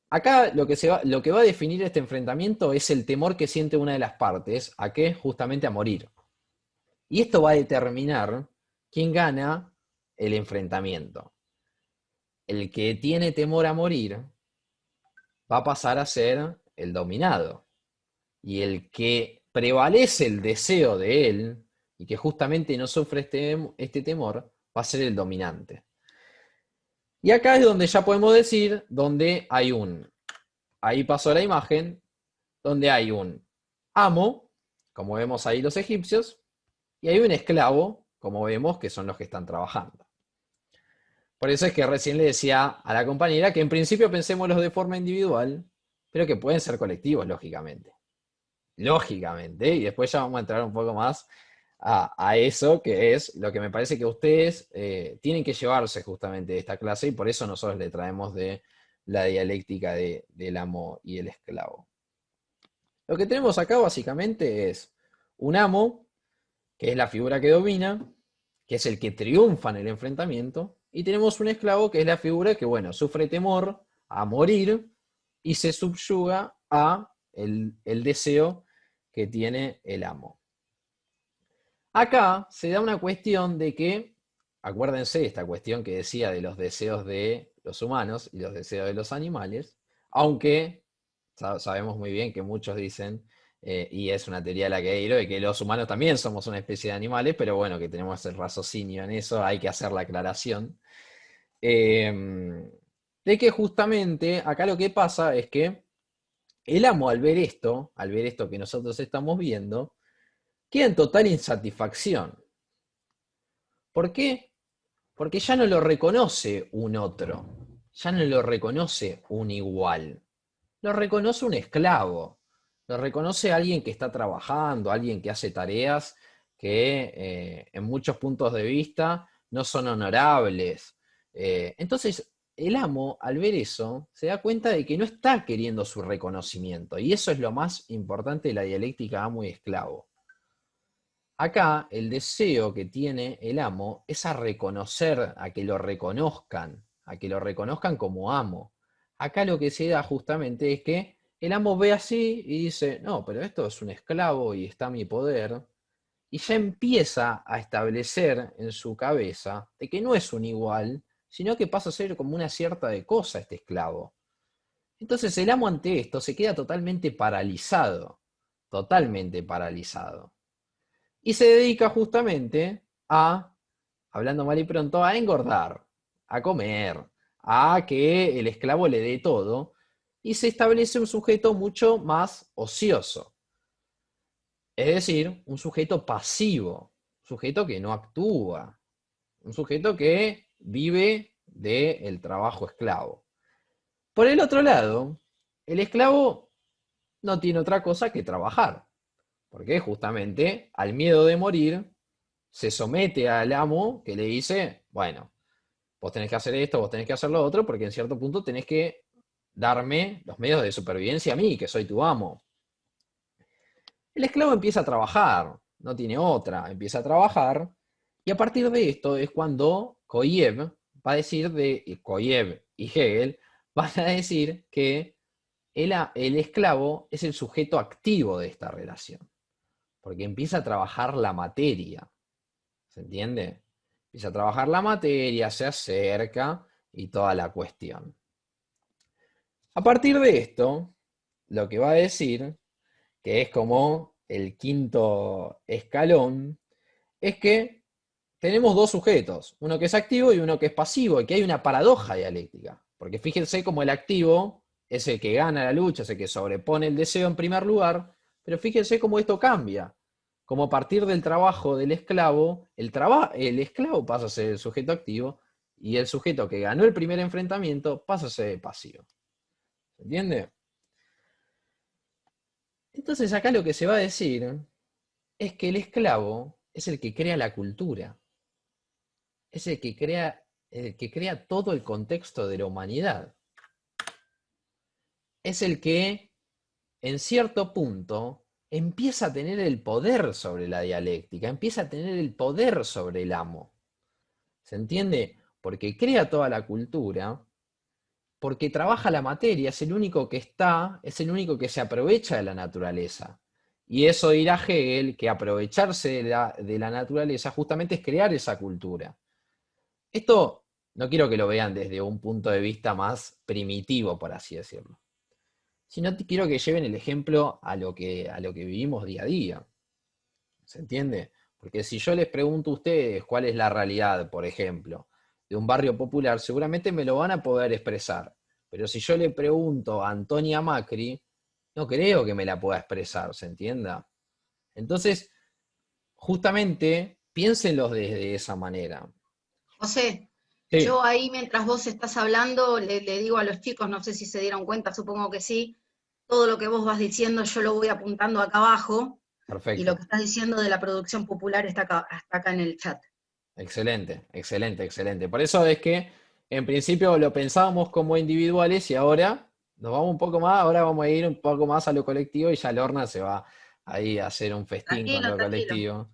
Acá lo que va a definir este enfrentamiento es el temor que siente una de las partes, ¿a qué? Justamente a morir. Y esto va a determinar quién gana el enfrentamiento. El que tiene temor a morir va a pasar a ser el dominado. Y el que prevalece el deseo de él, y que justamente no sufre este temor, va a ser el dominante. Y acá es donde ya podemos decir, ahí pasó la imagen, donde hay un amo, como vemos ahí los egipcios, y hay un esclavo, como vemos que son los que están trabajando. Por eso es que recién le decía a la compañera que en principio pensémoslos de forma individual, pero que pueden ser colectivos, lógicamente. Lógicamente, y después ya vamos a entrar un poco más a eso, que es lo que me parece que ustedes tienen que llevarse justamente de esta clase, y por eso nosotros le traemos de la dialéctica del amo y el esclavo. Lo que tenemos acá básicamente es un amo, que es la figura que domina, que es el que triunfa en el enfrentamiento, y tenemos un esclavo que es la figura que, bueno, sufre temor a morir y se subyuga a el deseo que tiene el amo. Acá se da una cuestión de que, acuérdense esta cuestión que decía de los deseos de los humanos y los deseos de los animales, aunque sabemos muy bien que muchos dicen, y es una teoría de la que he ido, de que los humanos también somos una especie de animales, pero bueno, que tenemos el raciocinio en eso, hay que hacer la aclaración. De que justamente acá lo que pasa es que el amo al ver esto que nosotros estamos viendo, queda en total insatisfacción. ¿Por qué? Porque ya no lo reconoce un otro, ya no lo reconoce un igual, lo reconoce un esclavo, lo reconoce alguien que está trabajando, alguien que hace tareas que en muchos puntos de vista no son honorables. Entonces, el amo, al ver eso, se da cuenta de que no está queriendo su reconocimiento, y eso es lo más importante de la dialéctica amo y esclavo. Acá el deseo que tiene el amo es a reconocer, a que lo reconozcan como amo. Acá lo que se da justamente es que el amo ve así y dice, no, pero esto es un esclavo y está a mi poder. Y ya empieza a establecer en su cabeza de que no es un igual, sino que pasa a ser como una cierta de cosa este esclavo. Entonces el amo ante esto se queda totalmente paralizado, totalmente paralizado. Y se dedica justamente a, hablando mal y pronto, a engordar, a comer, a que el esclavo le dé todo, y se establece un sujeto mucho más ocioso. Es decir, un sujeto pasivo, un sujeto que no actúa, un sujeto que vive del trabajo esclavo. Por el otro lado, el esclavo no tiene otra cosa que trabajar, porque justamente al miedo de morir se somete al amo que le dice, bueno, vos tenés que hacer esto, vos tenés que hacer lo otro, porque en cierto punto tenés que darme los medios de supervivencia a mí, que soy tu amo. El esclavo empieza a trabajar, no tiene otra, empieza a trabajar, y a partir de esto es cuando Koyev va a decir Koyev y Hegel van a decir que el esclavo es el sujeto activo de esta relación, porque empieza a trabajar la materia, ¿se entiende? Empieza a trabajar la materia, se acerca y toda la cuestión. A partir de esto, lo que va a decir, que es como el quinto escalón, es que tenemos dos sujetos, uno que es activo y uno que es pasivo, y que hay una paradoja dialéctica, porque fíjense cómo el activo es el que gana la lucha, es el que sobrepone el deseo en primer lugar, pero fíjense cómo esto cambia, como a partir del trabajo del esclavo, el esclavo pasa a ser el sujeto activo, y el sujeto que ganó el primer enfrentamiento pasa a ser pasivo. ¿Se entiende? Entonces acá lo que se va a decir es que el esclavo es el que crea la cultura, es el que crea todo el contexto de la humanidad. Es el que, en cierto punto, empieza a tener el poder sobre la dialéctica, empieza a tener el poder sobre el amo. ¿Se entiende? Porque crea toda la cultura, porque trabaja la materia, es el único que está, es el único que se aprovecha de la naturaleza. Y eso dirá Hegel, que aprovecharse de la naturaleza justamente es crear esa cultura. Esto no quiero que lo vean desde un punto de vista más primitivo, por así decirlo, sino quiero que lleven el ejemplo a lo que vivimos día a día. ¿Se entiende? Porque si yo les pregunto a ustedes cuál es la realidad, por ejemplo, de un barrio popular, seguramente me lo van a poder expresar. Pero si yo le pregunto a Antonia Macri, no creo que me la pueda expresar, ¿se entienda? Entonces, justamente, piénsenlos desde esa manera. José, Sí, yo ahí mientras vos estás hablando, le digo a los chicos, no sé si se dieron cuenta, supongo que sí, todo lo que vos vas diciendo yo lo voy apuntando acá abajo, y lo perfecto. que estás diciendo de la producción popular está acá en el chat. Excelente, excelente, excelente. Por eso es que en principio lo pensábamos como individuales y ahora nos vamos un poco más, ahora vamos a ir un poco más a lo colectivo y ya Lorna se va ahí a hacer un festín con Tranquilo, lo tranquilo. colectivo.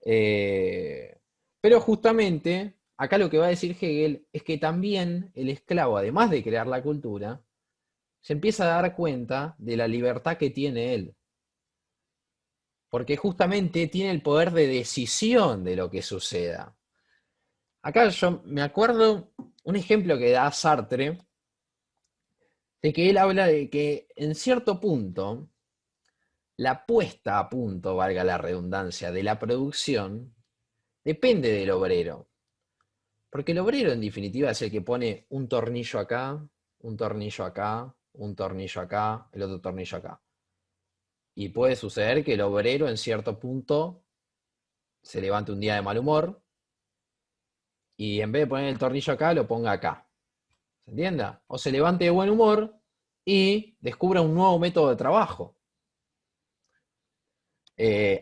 Eh, pero justamente acá lo que va a decir Hegel es que también el esclavo, además de crear la cultura, se empieza a dar cuenta de la libertad que tiene él. Porque justamente tiene el poder de decisión de lo que suceda. Acá yo me acuerdo un ejemplo que da Sartre, de que él habla de que en cierto punto, la puesta a punto, valga la redundancia, de la producción, depende del obrero. Porque el obrero en definitiva es el que pone un tornillo acá, un tornillo acá, un tornillo acá, el otro tornillo acá. Y puede suceder que el obrero en cierto punto se levante un día de mal humor y en vez de poner el tornillo acá, lo ponga acá. ¿Se entienda? O se levante de buen humor y descubra un nuevo método de trabajo.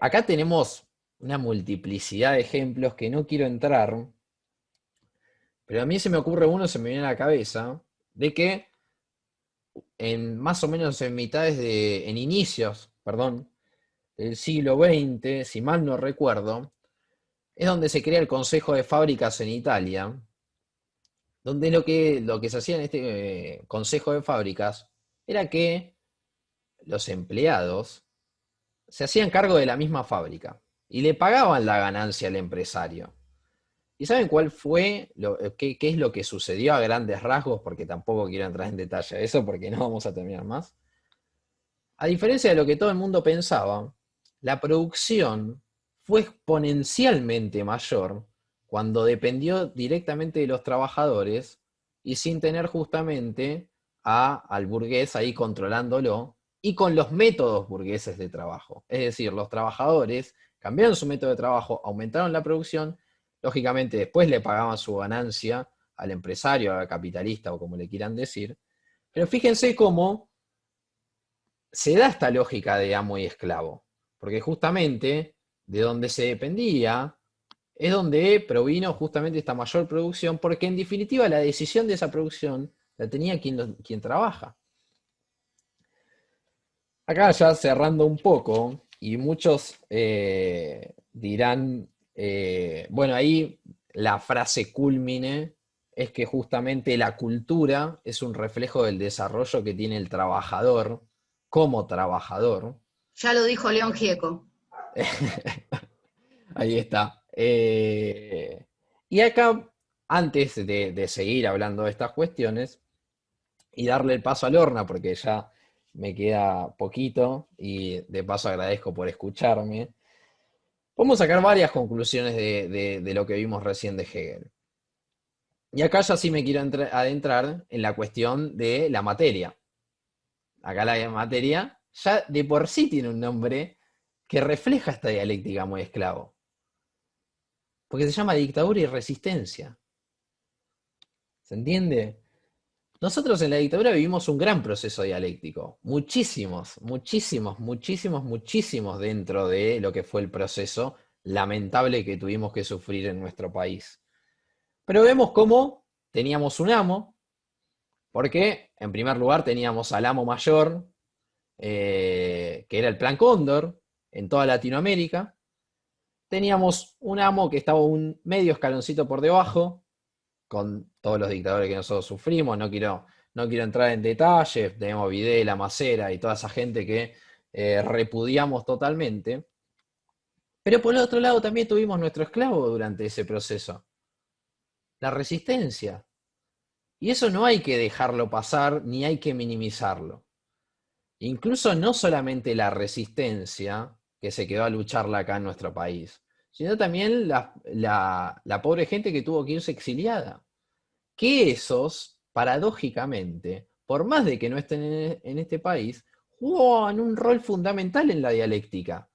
Acá tenemos una multiplicidad de ejemplos que no quiero entrar, pero a mí se me ocurre uno, se me viene a la cabeza, de que en más o menos en inicios, perdón, del siglo XX, si mal no recuerdo, es donde se crea el Consejo de Fábricas en Italia, donde lo que se hacía en este Consejo de Fábricas era que los empleados se hacían cargo de la misma fábrica y le pagaban la ganancia al empresario. ¿Y saben cuál fue, qué es lo que sucedió a grandes rasgos? Porque tampoco quiero entrar en detalle a eso porque no vamos a terminar más. A diferencia de lo que todo el mundo pensaba, la producción fue exponencialmente mayor cuando dependió directamente de los trabajadores y sin tener justamente al burgués ahí controlándolo y con los métodos burgueses de trabajo. Es decir, los trabajadores cambiaron su método de trabajo, aumentaron la producción, lógicamente después le pagaban su ganancia al empresario, al capitalista o como le quieran decir, pero fíjense cómo se da esta lógica de amo y esclavo, porque justamente de donde se dependía es donde provino justamente esta mayor producción, porque en definitiva la decisión de esa producción la tenía quien trabaja. Acá ya cerrando un poco, y muchos dirán, bueno, ahí la frase cúlmine es que justamente la cultura es un reflejo del desarrollo que tiene el trabajador como trabajador. Ya lo dijo León Gieco. Ahí está. Y acá, antes de seguir hablando de estas cuestiones y darle el paso a Lorna, porque ya me queda poquito y de paso agradezco por escucharme, podemos sacar varias conclusiones de lo que vimos recién de Hegel. Y acá ya sí me quiero adentrar en la cuestión de la materia. Acá la materia ya de por sí tiene un nombre que refleja esta dialéctica muy esclavo. Porque se llama dictadura y resistencia. ¿Se entiende? Nosotros en la dictadura vivimos un gran proceso dialéctico. Muchísimos, muchísimos, muchísimos, muchísimos dentro de lo que fue el proceso lamentable que tuvimos que sufrir en nuestro país. Pero vemos cómo teníamos un amo, porque en primer lugar teníamos al amo mayor, que era el Plan Cóndor, en toda Latinoamérica. Teníamos un amo que estaba un medio escaloncito por debajo, con todos los dictadores que nosotros sufrimos. No quiero entrar en detalles. Tenemos Videla, Macera y toda esa gente que repudiamos totalmente. Pero por el otro lado también tuvimos nuestro esclavo durante ese proceso, la resistencia. Y eso no hay que dejarlo pasar ni hay que minimizarlo. Incluso no solamente la resistencia que se quedó a lucharla acá en nuestro país, sino también la pobre gente que tuvo que irse exiliada. Que esos, paradójicamente, por más de que no estén en este país, juegan un rol fundamental en la dialéctica.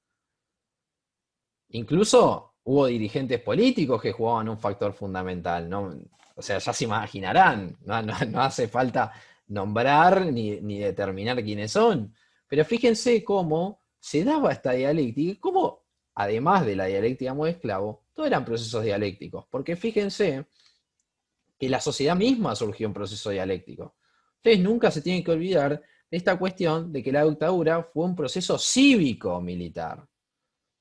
Incluso hubo dirigentes políticos que jugaban un factor fundamental, ¿no? O sea, ya se imaginarán, no hace falta nombrar ni determinar quiénes son. Pero fíjense cómo se daba esta dialéctica y cómo, además de la dialéctica amo esclavo, todos eran procesos dialécticos. Porque fíjense que la sociedad misma surgió en proceso dialéctico. Ustedes nunca se tienen que olvidar de esta cuestión de que la dictadura fue un proceso cívico-militar.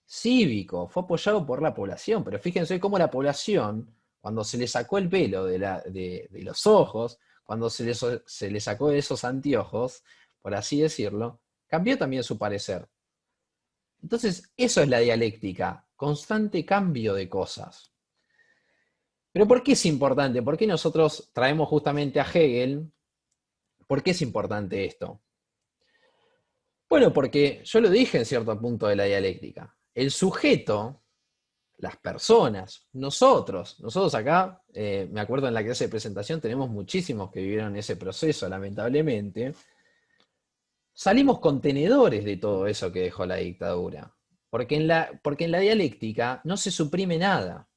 Cívico, fue apoyado por la población, pero fíjense cómo la población, cuando se le sacó el velo de los ojos, cuando se le sacó de esos anteojos, por así decirlo, cambió también su parecer. Entonces, eso es la dialéctica, constante cambio de cosas. Pero ¿por qué es importante? ¿Por qué nosotros traemos justamente a Hegel? ¿Por qué es importante esto? Bueno, porque yo lo dije en cierto punto de la dialéctica. El sujeto, las personas, nosotros acá, me acuerdo en la clase de presentación, tenemos muchísimos que vivieron ese proceso, lamentablemente, salimos contenedores de todo eso que dejó la dictadura. Porque en la dialéctica no se suprime nada.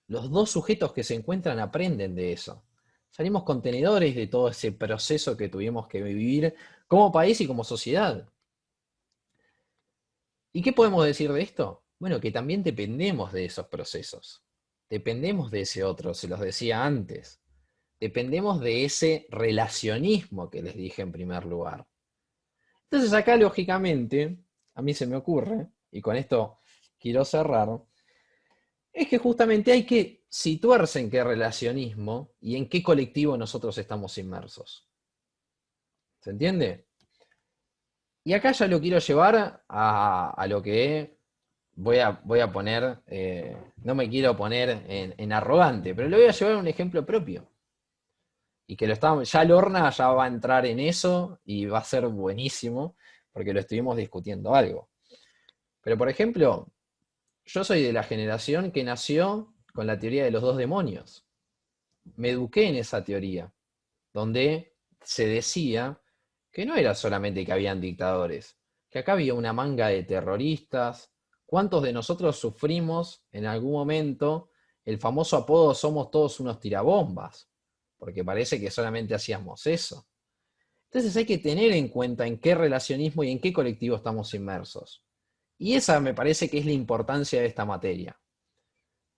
Los dos sujetos que se encuentran aprenden de eso. Salimos contenedores de todo ese proceso que tuvimos que vivir como país y como sociedad. ¿Y qué podemos decir de esto? Bueno, que también dependemos de esos procesos. Dependemos de ese otro, se los decía antes. Dependemos de ese relacionismo que les dije en primer lugar. Entonces acá, lógicamente, a mí se me ocurre y con esto quiero cerrar, es que justamente hay que situarse en qué relacionismo y en qué colectivo nosotros estamos inmersos. ¿Se entiende? Y acá ya lo quiero llevar a lo que voy a poner, no me quiero poner en arrogante, pero le voy a llevar un ejemplo propio. Y que ya Lorna ya va a entrar en eso y va a ser buenísimo, porque lo estuvimos discutiendo algo. Pero por ejemplo, yo soy de la generación que nació con la teoría de los dos demonios. Me eduqué en esa teoría, donde se decía que no era solamente que habían dictadores, que acá había una manga de terroristas. ¿Cuántos de nosotros sufrimos en algún momento el famoso apodo "somos todos unos tirabombas"? Porque parece que solamente hacíamos eso. Entonces hay que tener en cuenta en qué relacionismo y en qué colectivo estamos inmersos. Y esa me parece que es la importancia de esta materia.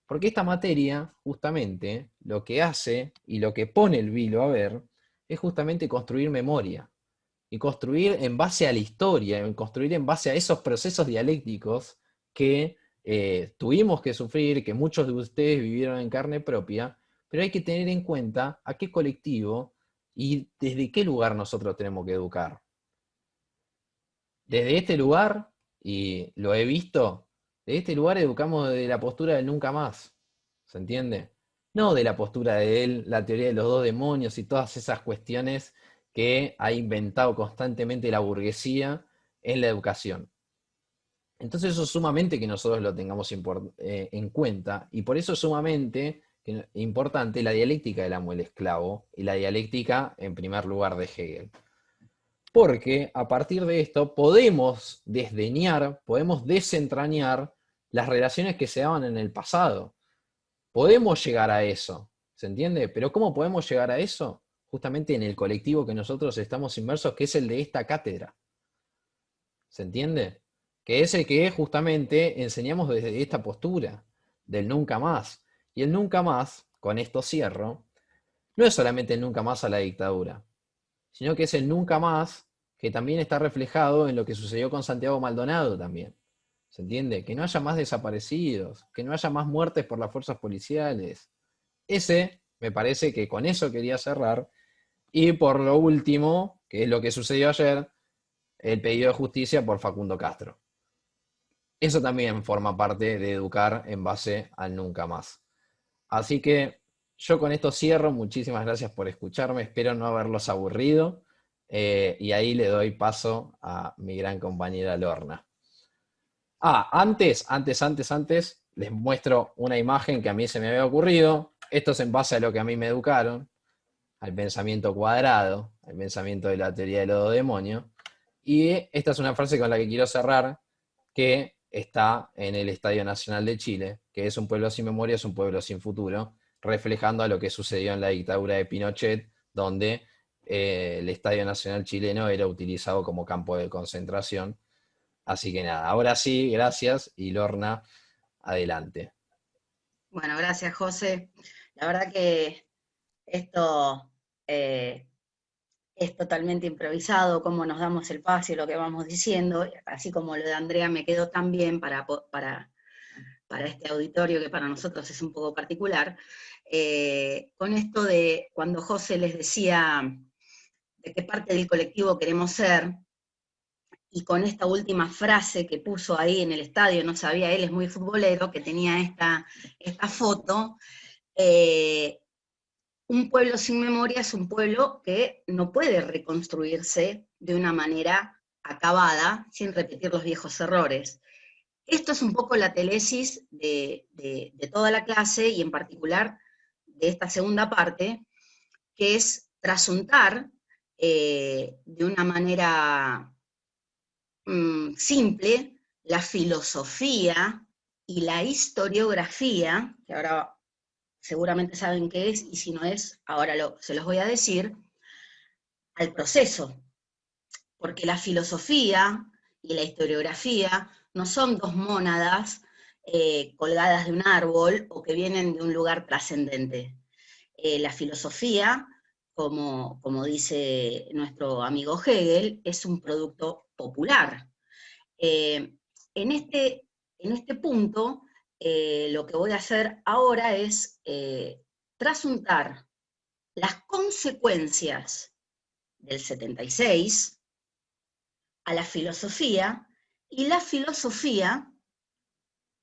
Porque esta materia, justamente, lo que hace y lo que pone el vilo a ver, es justamente construir memoria. Y construir en base a la historia, en construir en base a esos procesos dialécticos que tuvimos que sufrir, que muchos de ustedes vivieron en carne propia, pero hay que tener en cuenta a qué colectivo y desde qué lugar nosotros tenemos que educar. Desde este lugar, y lo he visto, desde este lugar educamos desde la postura del nunca más. ¿Se entiende? No de la postura de él, la teoría de los dos demonios y todas esas cuestiones que ha inventado constantemente la burguesía en la educación. Entonces eso es sumamente que nosotros lo tengamos en cuenta, y por eso es sumamente importante la dialéctica del amo y el esclavo, y la dialéctica, en primer lugar, de Hegel. Porque a partir de esto podemos desdeñar, podemos desentrañar las relaciones que se daban en el pasado. Podemos llegar a eso, ¿se entiende? Pero ¿cómo podemos llegar a eso? Justamente en el colectivo que nosotros estamos inmersos, que es el de esta cátedra. ¿Se entiende? Que es el que justamente enseñamos desde esta postura, del nunca más. Y el nunca más, con esto cierro, no es solamente el nunca más a la dictadura, sino que es el nunca más que también está reflejado en lo que sucedió con Santiago Maldonado también. ¿Se entiende? Que no haya más desaparecidos, que no haya más muertes por las fuerzas policiales. Ese, me parece que con eso quería cerrar. Y por lo último, que es lo que sucedió ayer, el pedido de justicia por Facundo Castro. Eso también forma parte de educar en base al nunca más. Así que yo con esto cierro. Muchísimas gracias por escucharme. Espero no haberlos aburrido. Y ahí le doy paso a mi gran compañera Lorna. Antes, les muestro una imagen que a mí se me había ocurrido. Esto es en base a lo que a mí me educaron, al pensamiento cuadrado, al pensamiento de la teoría de los demonios. Y esta es una frase con la que quiero cerrar, que está en el Estadio Nacional de Chile, que es: un pueblo sin memoria es un pueblo sin futuro, reflejando a lo que sucedió en la dictadura de Pinochet, donde el Estadio Nacional chileno era utilizado como campo de concentración. Así que nada, ahora sí, gracias, y Lorna, adelante. Bueno, gracias, José. La verdad que esto es totalmente improvisado, cómo nos damos el paso y lo que vamos diciendo, así como lo de Andrea me quedó tan bien para este auditorio que para nosotros es un poco particular. Con esto de cuando José les decía de qué parte del colectivo queremos ser, y con esta última frase que puso ahí en el estadio, no sabía, él es muy futbolero, que tenía esta foto, un pueblo sin memoria es un pueblo que no puede reconstruirse de una manera acabada sin repetir los viejos errores. Esto es un poco la telesis de toda la clase, y en particular de esta segunda parte, que es trasuntar de una manera simple la filosofía y la historiografía, que ahora seguramente saben qué es, y si no es, ahora se los voy a decir, al proceso. Porque la filosofía y la historiografía no son dos mónadas colgadas de un árbol o que vienen de un lugar trascendente. La filosofía, como dice nuestro amigo Hegel, es un producto popular. en este punto, lo que voy a hacer ahora es trasuntar las consecuencias del 76 a la filosofía, y la filosofía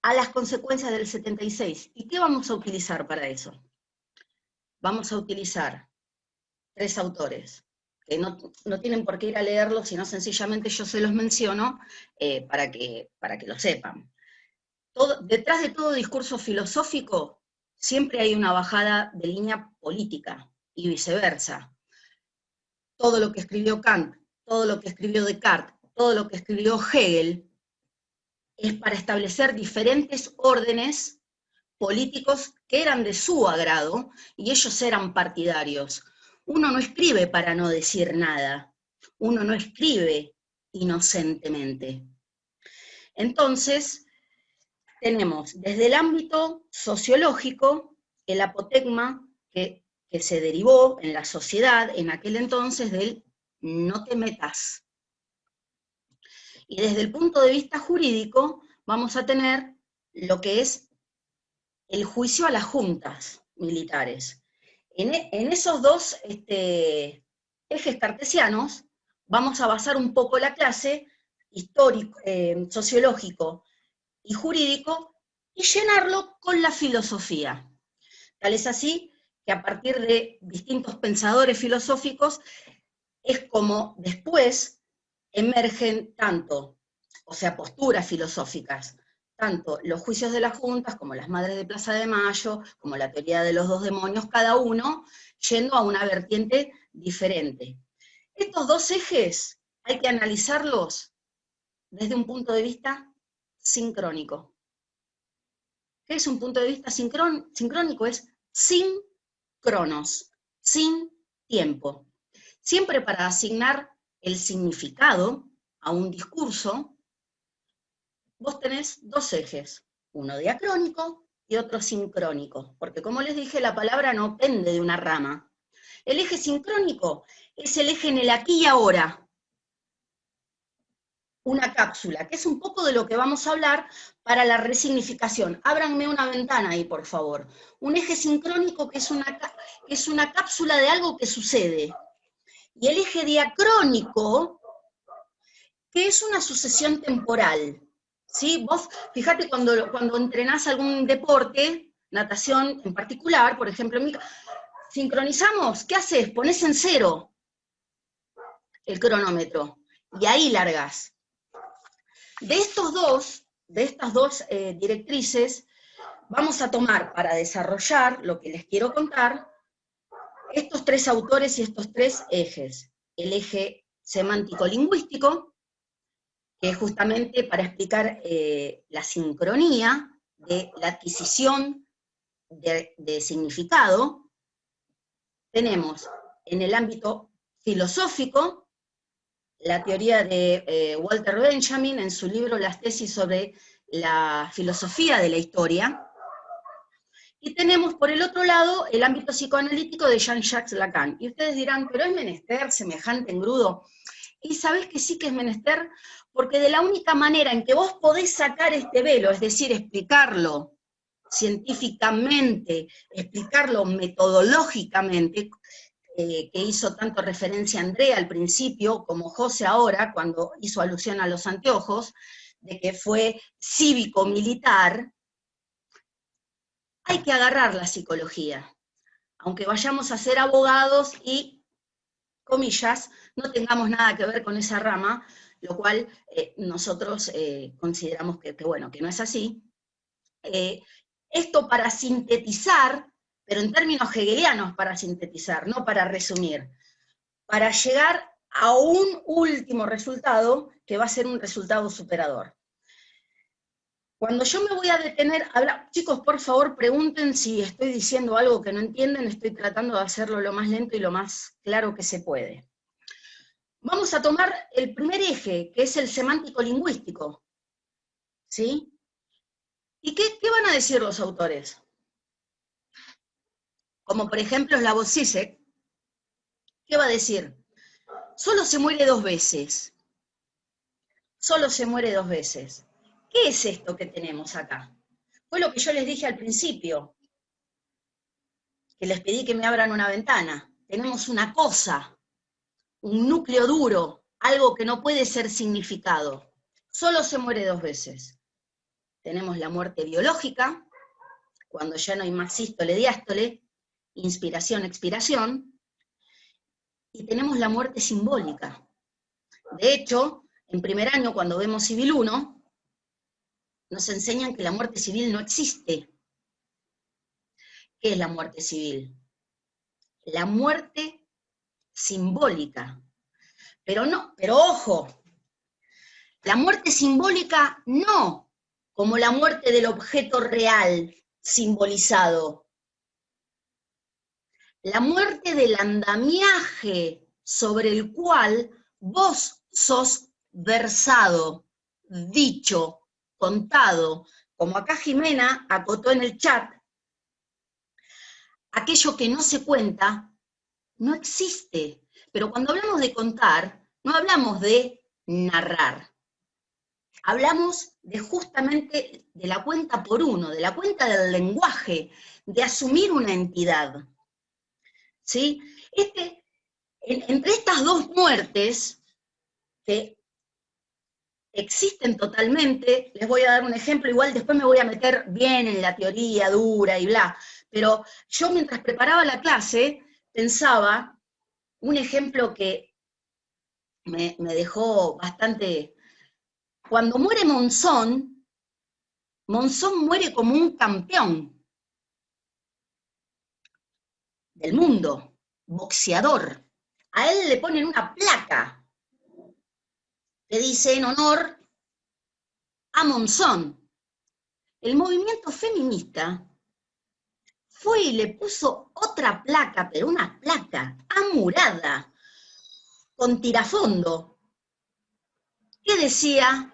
a las consecuencias del 76. ¿Y qué vamos a utilizar para eso? Vamos a utilizar 3 autores, que no tienen por qué ir a leerlos, sino sencillamente yo se los menciono para que lo sepan. Detrás de todo discurso filosófico siempre hay una bajada de línea política, y viceversa. Todo lo que escribió Kant, todo lo que escribió Descartes, todo lo que escribió Hegel, es para establecer diferentes órdenes políticos que eran de su agrado, y ellos eran partidarios. Uno no escribe para no decir nada, uno no escribe inocentemente. Entonces, tenemos desde el ámbito sociológico el apotegma que se derivó en la sociedad en aquel entonces del no te metas. Y desde el punto de vista jurídico vamos a tener lo que es el juicio a las juntas militares. En esos dos ejes cartesianos vamos a basar un poco la clase histórico, sociológico y jurídico, y llenarlo con la filosofía. Tal es así que a partir de distintos pensadores filosóficos es como después emergen tanto, o sea, posturas filosóficas, tanto los juicios de las juntas, como las madres de Plaza de Mayo, como la teoría de los 2 demonios, cada uno yendo a una vertiente diferente. Estos 2 ejes hay que analizarlos desde un punto de vista sincrónico. ¿Qué es un punto de vista sincrónico? Es sin cronos, sin tiempo. Siempre para asignar el significado a un discurso, vos tenés 2 ejes, uno diacrónico y otro sincrónico, porque como les dije, la palabra no pende de una rama. El eje sincrónico es el eje en el aquí y ahora, una cápsula, que es un poco de lo que vamos a hablar para la resignificación. Ábranme una ventana ahí, por favor. Un eje sincrónico que es una cápsula de algo que sucede. Y el eje diacrónico, que es una sucesión temporal. ¿Sí? Vos, fíjate, cuando entrenás algún deporte, natación en particular, por ejemplo, sincronizamos, ¿qué haces? Ponés en 0 el cronómetro, y ahí largás. De estas dos directrices, vamos a tomar para desarrollar lo que les quiero contar, estos 3 autores y estos 3 ejes. El eje semántico-lingüístico, que es justamente para explicar la sincronía de la adquisición de significado. Tenemos en el ámbito filosófico la teoría de Walter Benjamin en su libro Las tesis sobre la filosofía de la historia, y tenemos por el otro lado el ámbito psicoanalítico de Jean-Jacques Lacan. Y ustedes dirán, pero ¿es menester semejante engrudo? Y sabés que sí que es menester, porque de la única manera en que vos podés sacar este velo, es decir, explicarlo científicamente, explicarlo metodológicamente, que hizo tanto referencia Andrea al principio, como José ahora, cuando hizo alusión a los anteojos, de que fue cívico-militar, hay que agarrar la psicología. Aunque vayamos a ser abogados y, comillas, no tengamos nada que ver con esa rama, lo cual nosotros consideramos que no es así. Esto para sintetizar, pero en términos hegelianos para sintetizar, no para resumir, para llegar a un último resultado que va a ser un resultado superador. Cuando yo me voy a detener, chicos, por favor, pregunten si estoy diciendo algo que no entienden, estoy tratando de hacerlo lo más lento y lo más claro que se puede. Vamos a tomar el primer eje, que es el semántico-lingüístico, ¿sí? ¿Y qué van a decir los autores? Como por ejemplo Slavoj Žižek, ¿qué va a decir? Solo se muere 2 veces. Solo se muere 2 veces. ¿Qué es esto que tenemos acá? Fue lo que yo les dije al principio, que les pedí que me abran una ventana. Tenemos una cosa, un núcleo duro, algo que no puede ser significado. Solo se muere 2 veces. Tenemos la muerte biológica, cuando ya no hay más sístole, diástole, inspiración, expiración, y tenemos la muerte simbólica. De hecho, en primer año, cuando vemos Civil 1, nos enseñan que la muerte civil no existe. ¿Qué es la muerte civil? La muerte simbólica. Pero ojo, la muerte simbólica no como la muerte del objeto real simbolizado. La muerte del andamiaje sobre el cual vos sos versado, dicho, contado, como acá Jimena acotó en el chat, aquello que no se cuenta no existe. Pero cuando hablamos de contar, no hablamos de narrar. Hablamos de justamente de la cuenta por uno, de la cuenta del lenguaje, de asumir una entidad. ¿Sí? Entre estas 2 muertes, que existen totalmente, les voy a dar un ejemplo, igual después me voy a meter bien en la teoría dura y bla, pero yo mientras preparaba la clase pensaba un ejemplo que me dejó bastante... Cuando muere Monzón, Monzón muere como un campeón del mundo, boxeador. A él le ponen una placa que dice en honor a Monzón. El movimiento feminista fue y le puso otra placa, pero una placa amurada, con tirafondo, que decía,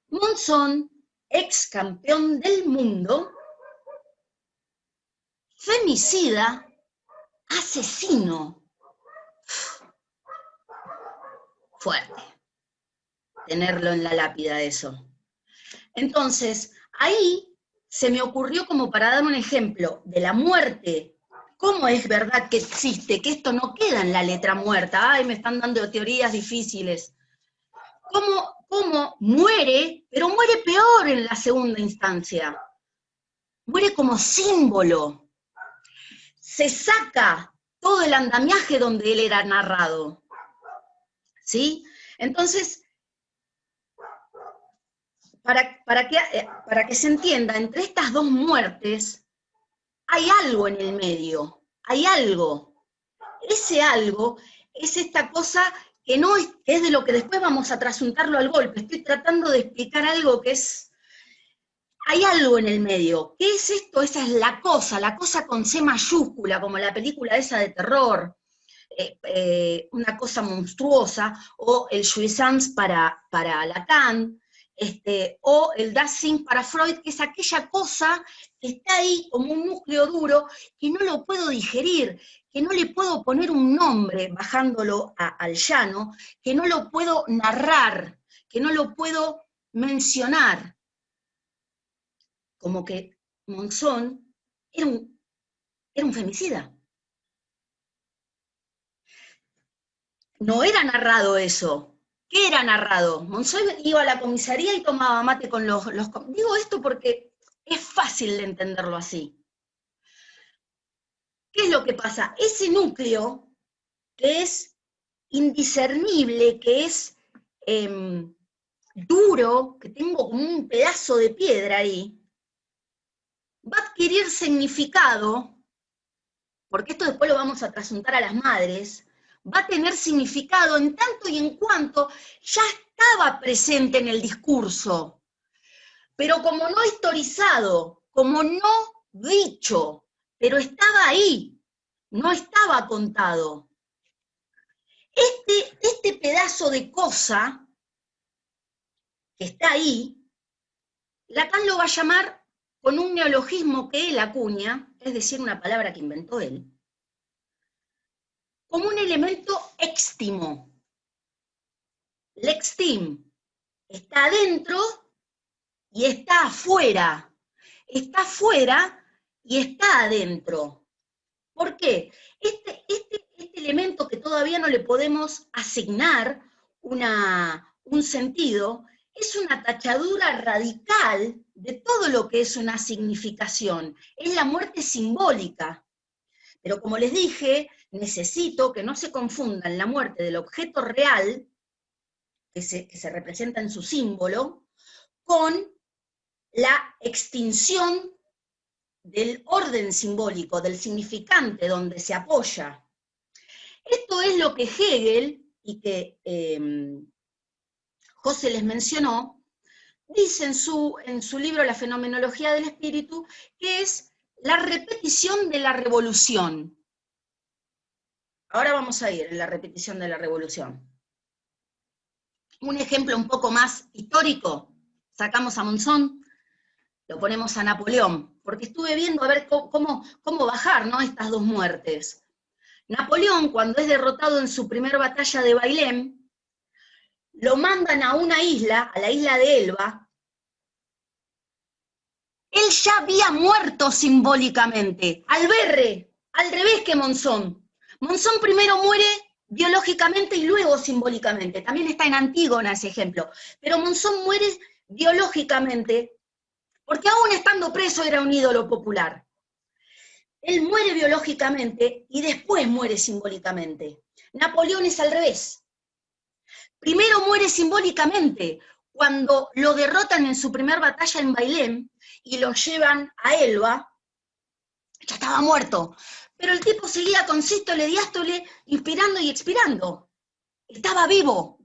Monzón, ex campeón del mundo, femicida, asesino. Fuerte tenerlo en la lápida eso. Entonces, ahí se me ocurrió como para dar un ejemplo de la muerte. ¿Cómo es verdad que existe? Que esto no queda en la letra muerta. Ay, me están dando teorías difíciles. ¿Cómo muere? Pero muere peor en la segunda instancia. Muere como símbolo. Se saca todo el andamiaje donde él era narrado. ¿Sí? Entonces, para que se entienda, entre estas 2 muertes hay algo en el medio, hay algo. Ese algo es esta cosa que no es, que es de lo que después vamos a trasuntarlo al golpe. Estoy tratando de explicar algo que es... Hay algo en el medio. ¿Qué es esto? Esa es la cosa con C mayúscula, como la película esa de terror, una cosa monstruosa, o el jouissance para Lacan, o el Dasein para Freud, que es aquella cosa que está ahí como un núcleo duro, que no lo puedo digerir, que no le puedo poner un nombre bajándolo al llano, que no lo puedo narrar, que no lo puedo mencionar. Como que Monzón era un femicida. No era narrado eso. ¿Qué era narrado? Monzón iba a la comisaría y tomaba mate con los... Digo esto porque es fácil de entenderlo así. ¿Qué es lo que pasa? Ese núcleo que es indiscernible, que es duro, que tengo como un pedazo de piedra ahí, va a adquirir significado, porque esto después lo vamos a trasuntar a las madres, va a tener significado en tanto y en cuanto ya estaba presente en el discurso, pero como no historizado, como no dicho, pero estaba ahí, no estaba contado. Este pedazo de cosa que está ahí, Lacan lo va a llamar con un neologismo que él acuña, es decir, una palabra que inventó él, como un elemento éxtimo. L'extim está adentro y está afuera. Está afuera y está adentro. ¿Por qué? Este elemento que todavía no le podemos asignar un sentido, es una tachadura radical de todo lo que es una significación. Es la muerte simbólica. Pero como les dije, necesito que no se confundan la muerte del objeto real, que se representa en su símbolo, con la extinción del orden simbólico, del significante donde se apoya. Esto es lo que Hegel, y que José les mencionó, dice en su libro La fenomenología del espíritu, que es la repetición de la revolución. Ahora vamos a ir en la repetición de la revolución. Un ejemplo un poco más histórico, sacamos a Monzón, lo ponemos a Napoleón, porque estuve viendo a ver cómo bajar, ¿no?, estas dos muertes. Napoleón, cuando es derrotado en su primera batalla de Bailén, lo mandan a una isla, a la isla de Elba. Él ya había muerto simbólicamente, al revés que Monzón. Monzón primero muere biológicamente y luego simbólicamente. También está en Antígona ese ejemplo. Pero Monzón muere biológicamente porque aún estando preso era un ídolo popular. Él muere biológicamente y después muere simbólicamente. Napoleón es al revés. Primero muere simbólicamente, cuando lo derrotan en su primera batalla en Bailén y lo llevan a Elba, ya estaba muerto. Pero el tipo seguía con sístole, diástole, inspirando y expirando. Estaba vivo.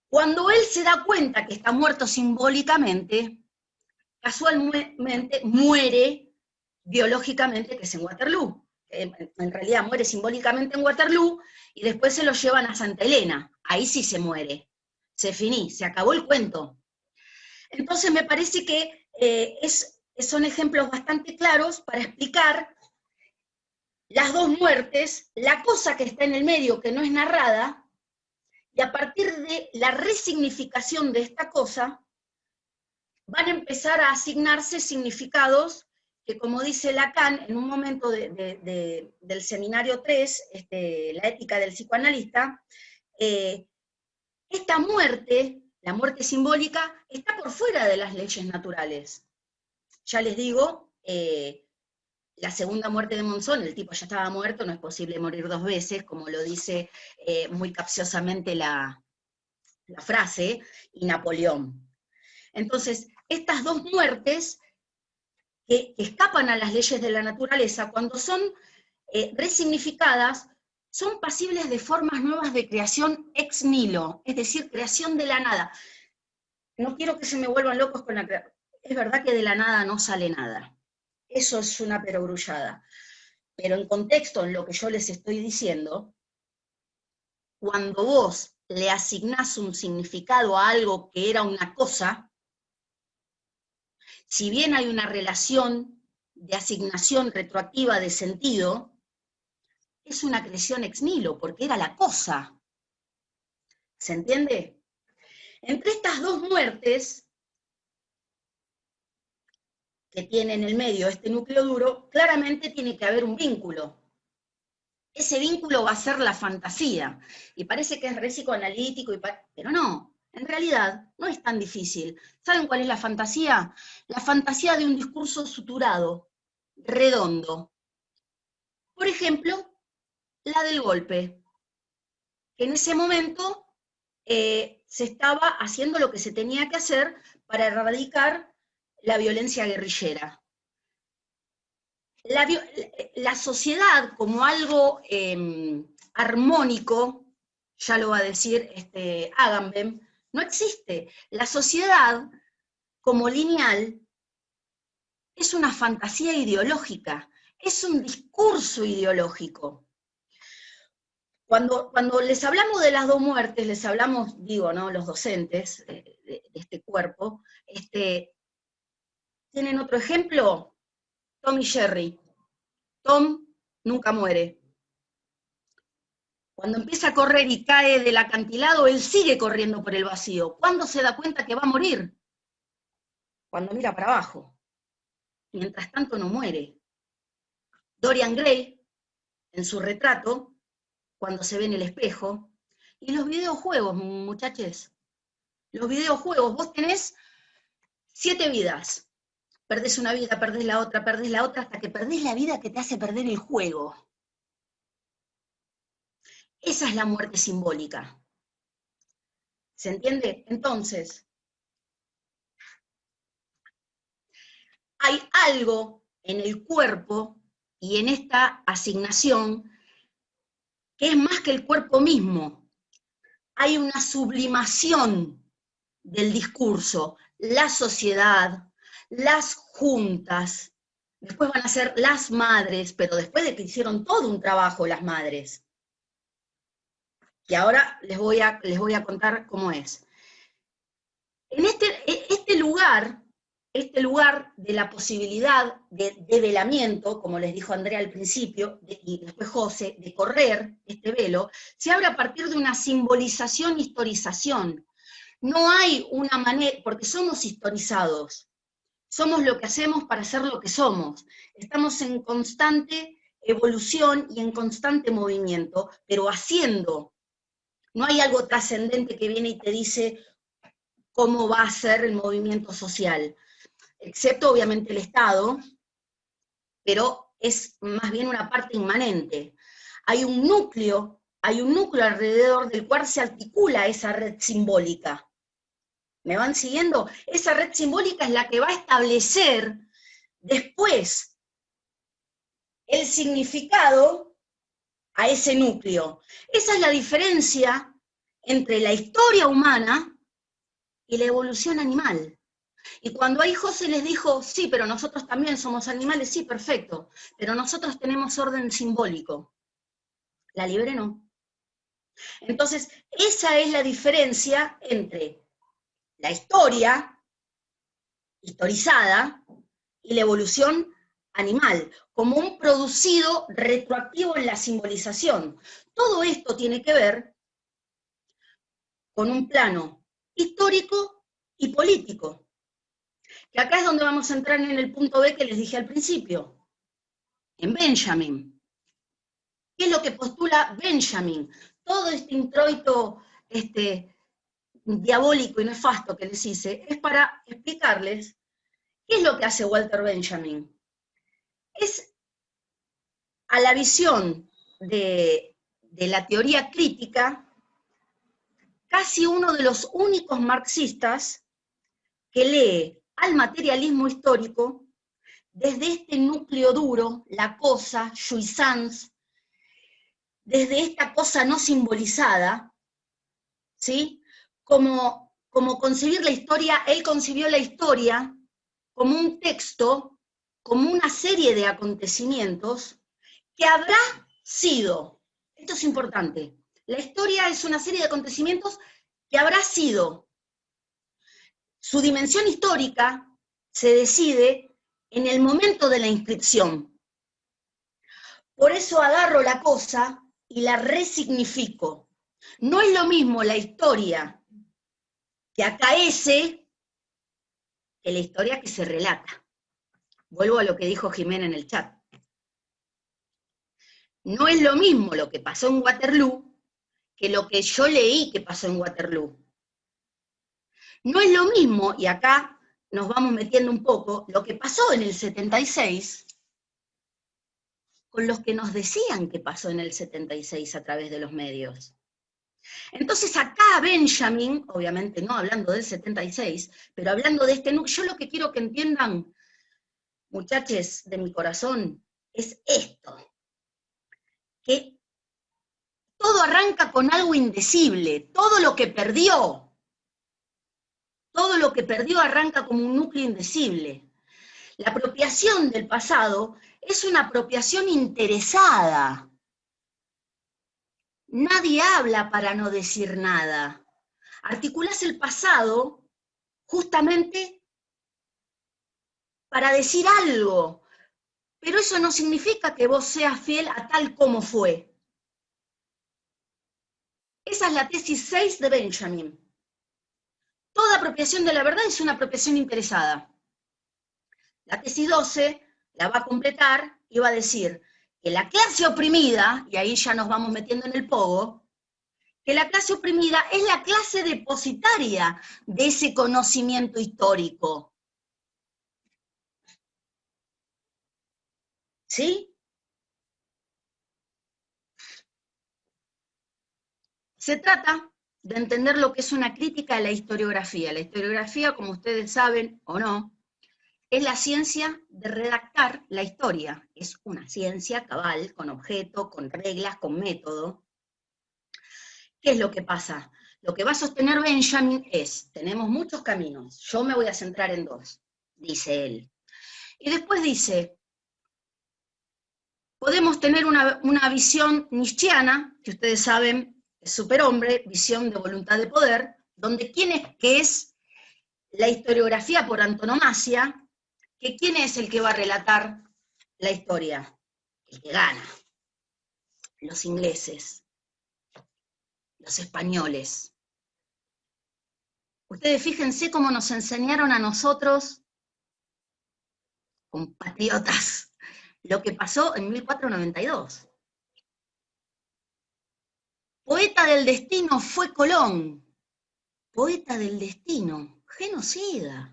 Cuando él se da cuenta que está muerto simbólicamente, casualmente muere biológicamente, que es en Waterloo. En realidad muere simbólicamente en Waterloo y después se lo llevan a Santa Elena. Ahí sí se muere. Se acabó el cuento. Entonces me parece que son ejemplos bastante claros para explicar las dos muertes, la cosa que está en el medio que no es narrada, y a partir de la resignificación de esta cosa, van a empezar a asignarse significados que, como dice Lacan, en un momento del seminario 3, la ética del psicoanalista, esta muerte, la muerte simbólica, está por fuera de las leyes naturales. Ya les digo, la segunda muerte de Monzón, el tipo ya estaba muerto, no es posible morir dos veces, como lo dice muy capciosamente la frase, y Napoleón. Entonces, estas dos muertes que escapan a las leyes de la naturaleza, cuando son resignificadas, son pasibles de formas nuevas de creación ex nihilo, es decir, creación de la nada. No quiero que se me vuelvan locos con la creación. Es verdad que de la nada no sale nada. Eso es una perogrullada. Pero en contexto, en lo que yo les estoy diciendo, cuando vos le asignás un significado a algo que era una cosa, si bien hay una relación de asignación retroactiva de sentido, es una creación ex nihilo, porque era la cosa. ¿Se entiende? Entre estas dos muertes que tiene en el medio este núcleo duro, claramente tiene que haber un vínculo. Ese vínculo va a ser la fantasía. Y parece que es re psicoanalítico, pero no. En realidad, no es tan difícil. ¿Saben cuál es la fantasía? La fantasía de un discurso suturado, redondo. Por ejemplo, la del golpe. En ese momento se estaba haciendo lo que se tenía que hacer para erradicar la violencia guerrillera. La sociedad como algo armónico, ya lo va a decir Agamben, no existe. La sociedad como lineal es una fantasía ideológica, es un discurso ideológico. Cuando les hablamos de las dos muertes, les hablamos, digo, ¿no?, los docentes de este cuerpo, ¿tienen otro ejemplo? Tom y Jerry. Tom nunca muere. Cuando empieza a correr y cae del acantilado, él sigue corriendo por el vacío. ¿Cuándo se da cuenta que va a morir? cuando mira para abajo. Mientras tanto no muere. Dorian Gray, en su retrato, cuando se ve en el espejo. Y los videojuegos, muchachos. Los videojuegos, vos tenés 7 vidas. Perdés una vida, perdés la otra, hasta que perdés la vida que te hace perder el juego. Esa es la muerte simbólica. ¿Se entiende? Entonces, hay algo en el cuerpo y en esta asignación que es más que el cuerpo mismo. Hay una sublimación del discurso. La sociedad, las juntas, después van a ser las madres, pero después de que hicieron todo un trabajo las madres. Y ahora les voy a contar cómo es. En este lugar de la posibilidad de velamiento, como les dijo Andrea al principio, y después José, de correr este velo, se abre a partir de una simbolización, historización. No hay una manera, porque somos historizados, somos lo que hacemos para ser lo que somos, estamos en constante evolución y en constante movimiento, pero haciendo. No hay algo trascendente que viene y te dice cómo va a ser el movimiento social, excepto obviamente el Estado, pero es más bien una parte inmanente. Hay un núcleo alrededor del cual se articula esa red simbólica. ¿Me van siguiendo? Esa red simbólica es la que va a establecer después el significado a ese núcleo. Esa es la diferencia entre la historia humana y la evolución animal. Y cuando ahí José les dijo, sí, pero nosotros también somos animales, sí, perfecto, pero nosotros tenemos orden simbólico. La Libre no. Entonces, esa es la diferencia entre la historia, historizada, y la evolución animal, como un producido retroactivo en la simbolización. Todo esto tiene que ver con un plano histórico y político. Que acá es donde vamos a entrar en el punto B que les dije al principio, en Benjamin. ¿Qué es lo que postula Benjamin? Todo este introito diabólico y nefasto que les hice es para explicarles qué es lo que hace Walter Benjamin. Es a la visión de la teoría crítica casi uno de los únicos marxistas que lee al materialismo histórico desde este núcleo duro, la cosa, jouissance, desde esta cosa no simbolizada, ¿sí? Como concebir la historia, él concibió la historia como un texto, como una serie de acontecimientos que habrá sido, esto es importante, la historia es una serie de acontecimientos que habrá sido. Su dimensión histórica se decide en el momento de la inscripción. Por eso agarro la cosa y la resignifico. No es lo mismo la historia que acaece que la historia que se relata. Vuelvo a lo que dijo Jimena en el chat. No es lo mismo lo que pasó en Waterloo que lo que yo leí que pasó en Waterloo. No es lo mismo, y acá nos vamos metiendo un poco, lo que pasó en el 76 con los que nos decían que pasó en el 76 a través de los medios. Entonces acá Benjamin, obviamente no hablando del 76, pero hablando de este núcleo, yo lo que quiero que entiendan, muchachos de mi corazón, es esto, que todo arranca con algo indecible, todo lo que perdió arranca como un núcleo indecible. La apropiación del pasado es una apropiación interesada. Nadie habla para no decir nada. Articulás el pasado justamente para decir algo, pero eso no significa que vos seas fiel a tal como fue. Esa es la tesis 6 de Benjamin. Toda apropiación de la verdad es una apropiación interesada. La tesis 12 la va a completar y va a decir que la clase oprimida, y ahí ya nos vamos metiendo en el pogo, que la clase oprimida es la clase depositaria de ese conocimiento histórico. ¿Sí? Se trata de entender lo que es una crítica a la historiografía. La historiografía, como ustedes saben o no, es la ciencia de redactar la historia. Es una ciencia cabal, con objeto, con reglas, con método. ¿Qué es lo que pasa? Lo que va a sostener Benjamin es, tenemos muchos caminos, yo me voy a centrar en dos, dice él. Y después dice, podemos tener una visión nietzscheana, que ustedes saben, es superhombre, visión de voluntad de poder, donde que es la historiografía por antonomasia, que quién es el que va a relatar la historia, el que gana, los ingleses, los españoles. Ustedes fíjense cómo nos enseñaron a nosotros, compatriotas, lo que pasó en 1492. Poeta del destino fue Colón, poeta del destino, genocida.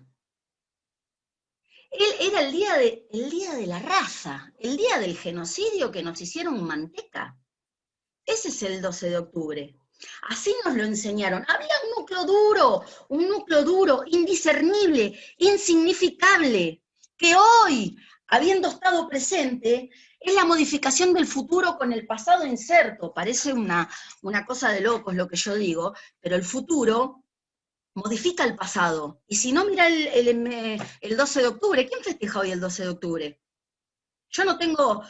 Él era el día de la raza, el día del genocidio que nos hicieron manteca. Ese es el 12 de octubre. Así nos lo enseñaron. Había un núcleo duro, indiscernible, insignificable, que hoy, habiendo estado presente, es la modificación del futuro con el pasado inserto. Parece una cosa de locos lo que yo digo, pero el futuro modifica el pasado. Y si no, mira el 12 de octubre. ¿Quién festeja hoy el 12 de octubre? Yo no tengo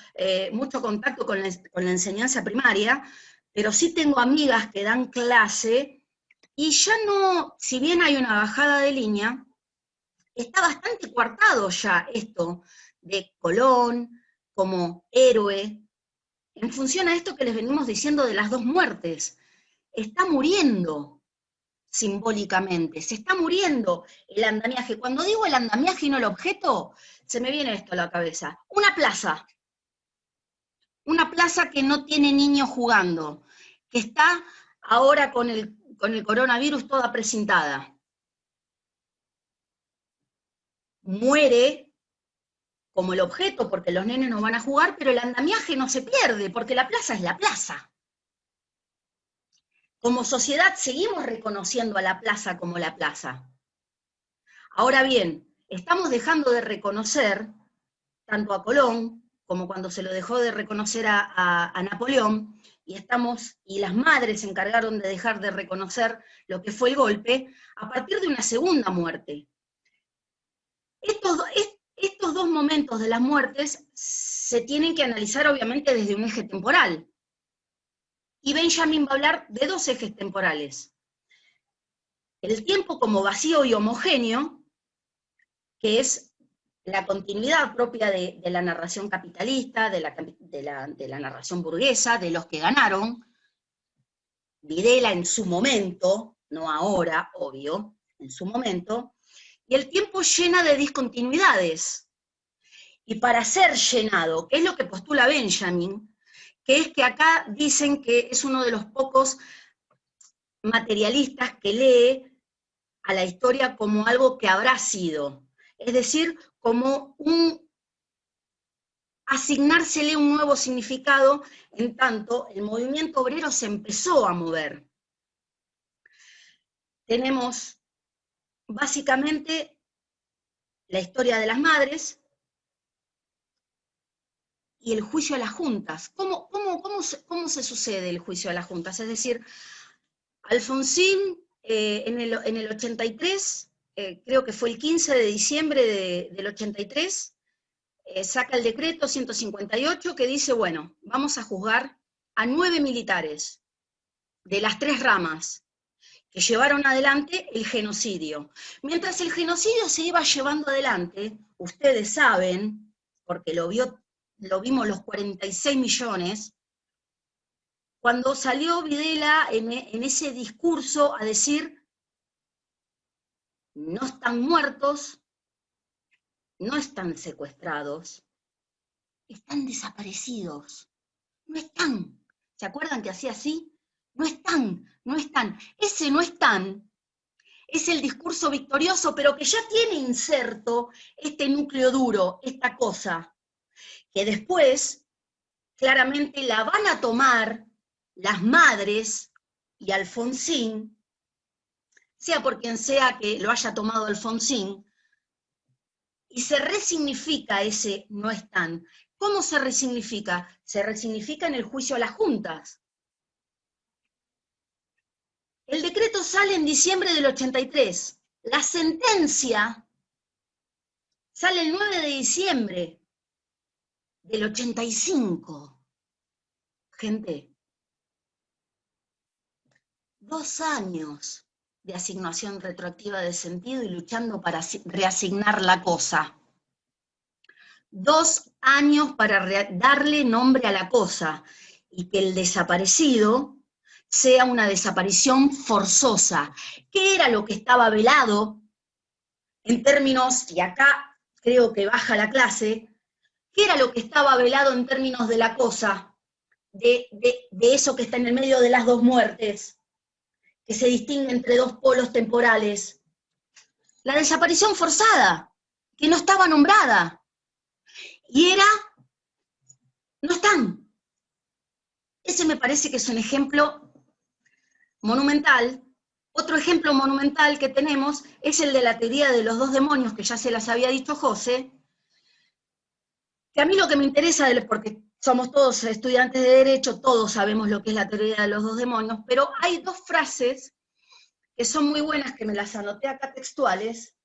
mucho contacto con la enseñanza primaria, pero sí tengo amigas que dan clase, y ya no, si bien hay una bajada de línea, está bastante coartado ya esto de Colón como héroe, en función a esto que les venimos diciendo de las dos muertes. Está muriendo simbólicamente, se está muriendo el andamiaje. Cuando digo el andamiaje y no el objeto, se me viene esto a la cabeza. Una plaza que no tiene niños jugando, que está ahora con el coronavirus toda precintada. Muere como el objeto porque los nenes no van a jugar, pero el andamiaje no se pierde porque la plaza es la plaza. Como sociedad seguimos reconociendo a la plaza como la plaza. Ahora bien, estamos dejando de reconocer tanto a Colón como cuando se lo dejó de reconocer a Napoleón, y las madres se encargaron de dejar de reconocer lo que fue el golpe a partir de una segunda muerte. Estos dos momentos de las muertes se tienen que analizar obviamente desde un eje temporal. Y Benjamin va a hablar de dos ejes temporales. El tiempo como vacío y homogéneo, que es la continuidad propia de la narración capitalista, de la narración burguesa, de los que ganaron. Videla en su momento, no ahora, obvio, en su momento, y el tiempo llena de discontinuidades. Y para ser llenado, que es lo que postula Benjamin, que es que acá dicen que es uno de los pocos materialistas que lee a la historia como algo que habrá sido, es decir, como asignársele un nuevo significado, en tanto el movimiento obrero se empezó a mover. Tenemos básicamente la historia de las madres y el juicio a las juntas. ¿Cómo se sucede el juicio a las juntas? Es decir, Alfonsín en el 83, creo que fue el 15 de diciembre del 83, saca el decreto 158 que dice, bueno, vamos a juzgar a 9 militares de las 3 ramas que llevaron adelante el genocidio. Mientras el genocidio se iba llevando adelante, ustedes saben, porque lo vimos los 46 millones, cuando salió Videla en ese discurso a decir, no están muertos, no están secuestrados, están desaparecidos. No están. ¿Se acuerdan que hacía así? No están, no están. Ese no están es el discurso victorioso, pero que ya tiene inserto este núcleo duro, esta cosa, que después claramente la van a tomar las madres y Alfonsín, sea por quien sea que lo haya tomado Alfonsín, y se resignifica ese no están. ¿Cómo se resignifica? Se resignifica en el juicio a las juntas. El decreto sale en diciembre del 83. La sentencia sale el 9 de diciembre del 85. Gente, 2 años de asignación retroactiva de sentido y luchando para reasignar la cosa. 2 años para darle nombre a la cosa y que el desaparecido sea una desaparición forzosa. ¿Qué era lo que estaba velado en términos, y acá creo que baja la clase, qué era lo que estaba velado en términos de la cosa, de eso que está en el medio de las dos muertes, que se distingue entre dos polos temporales? La desaparición forzada, que no estaba nombrada, y era, no están. Ese me parece que es un ejemplo monumental. Otro ejemplo monumental que tenemos es el de la teoría de los 2 demonios, que ya se las había dicho José, que a mí lo que me interesa, porque somos todos estudiantes de Derecho, todos sabemos lo que es la teoría de los 2 demonios, pero hay 2 frases que son muy buenas, que me las anoté acá textuales,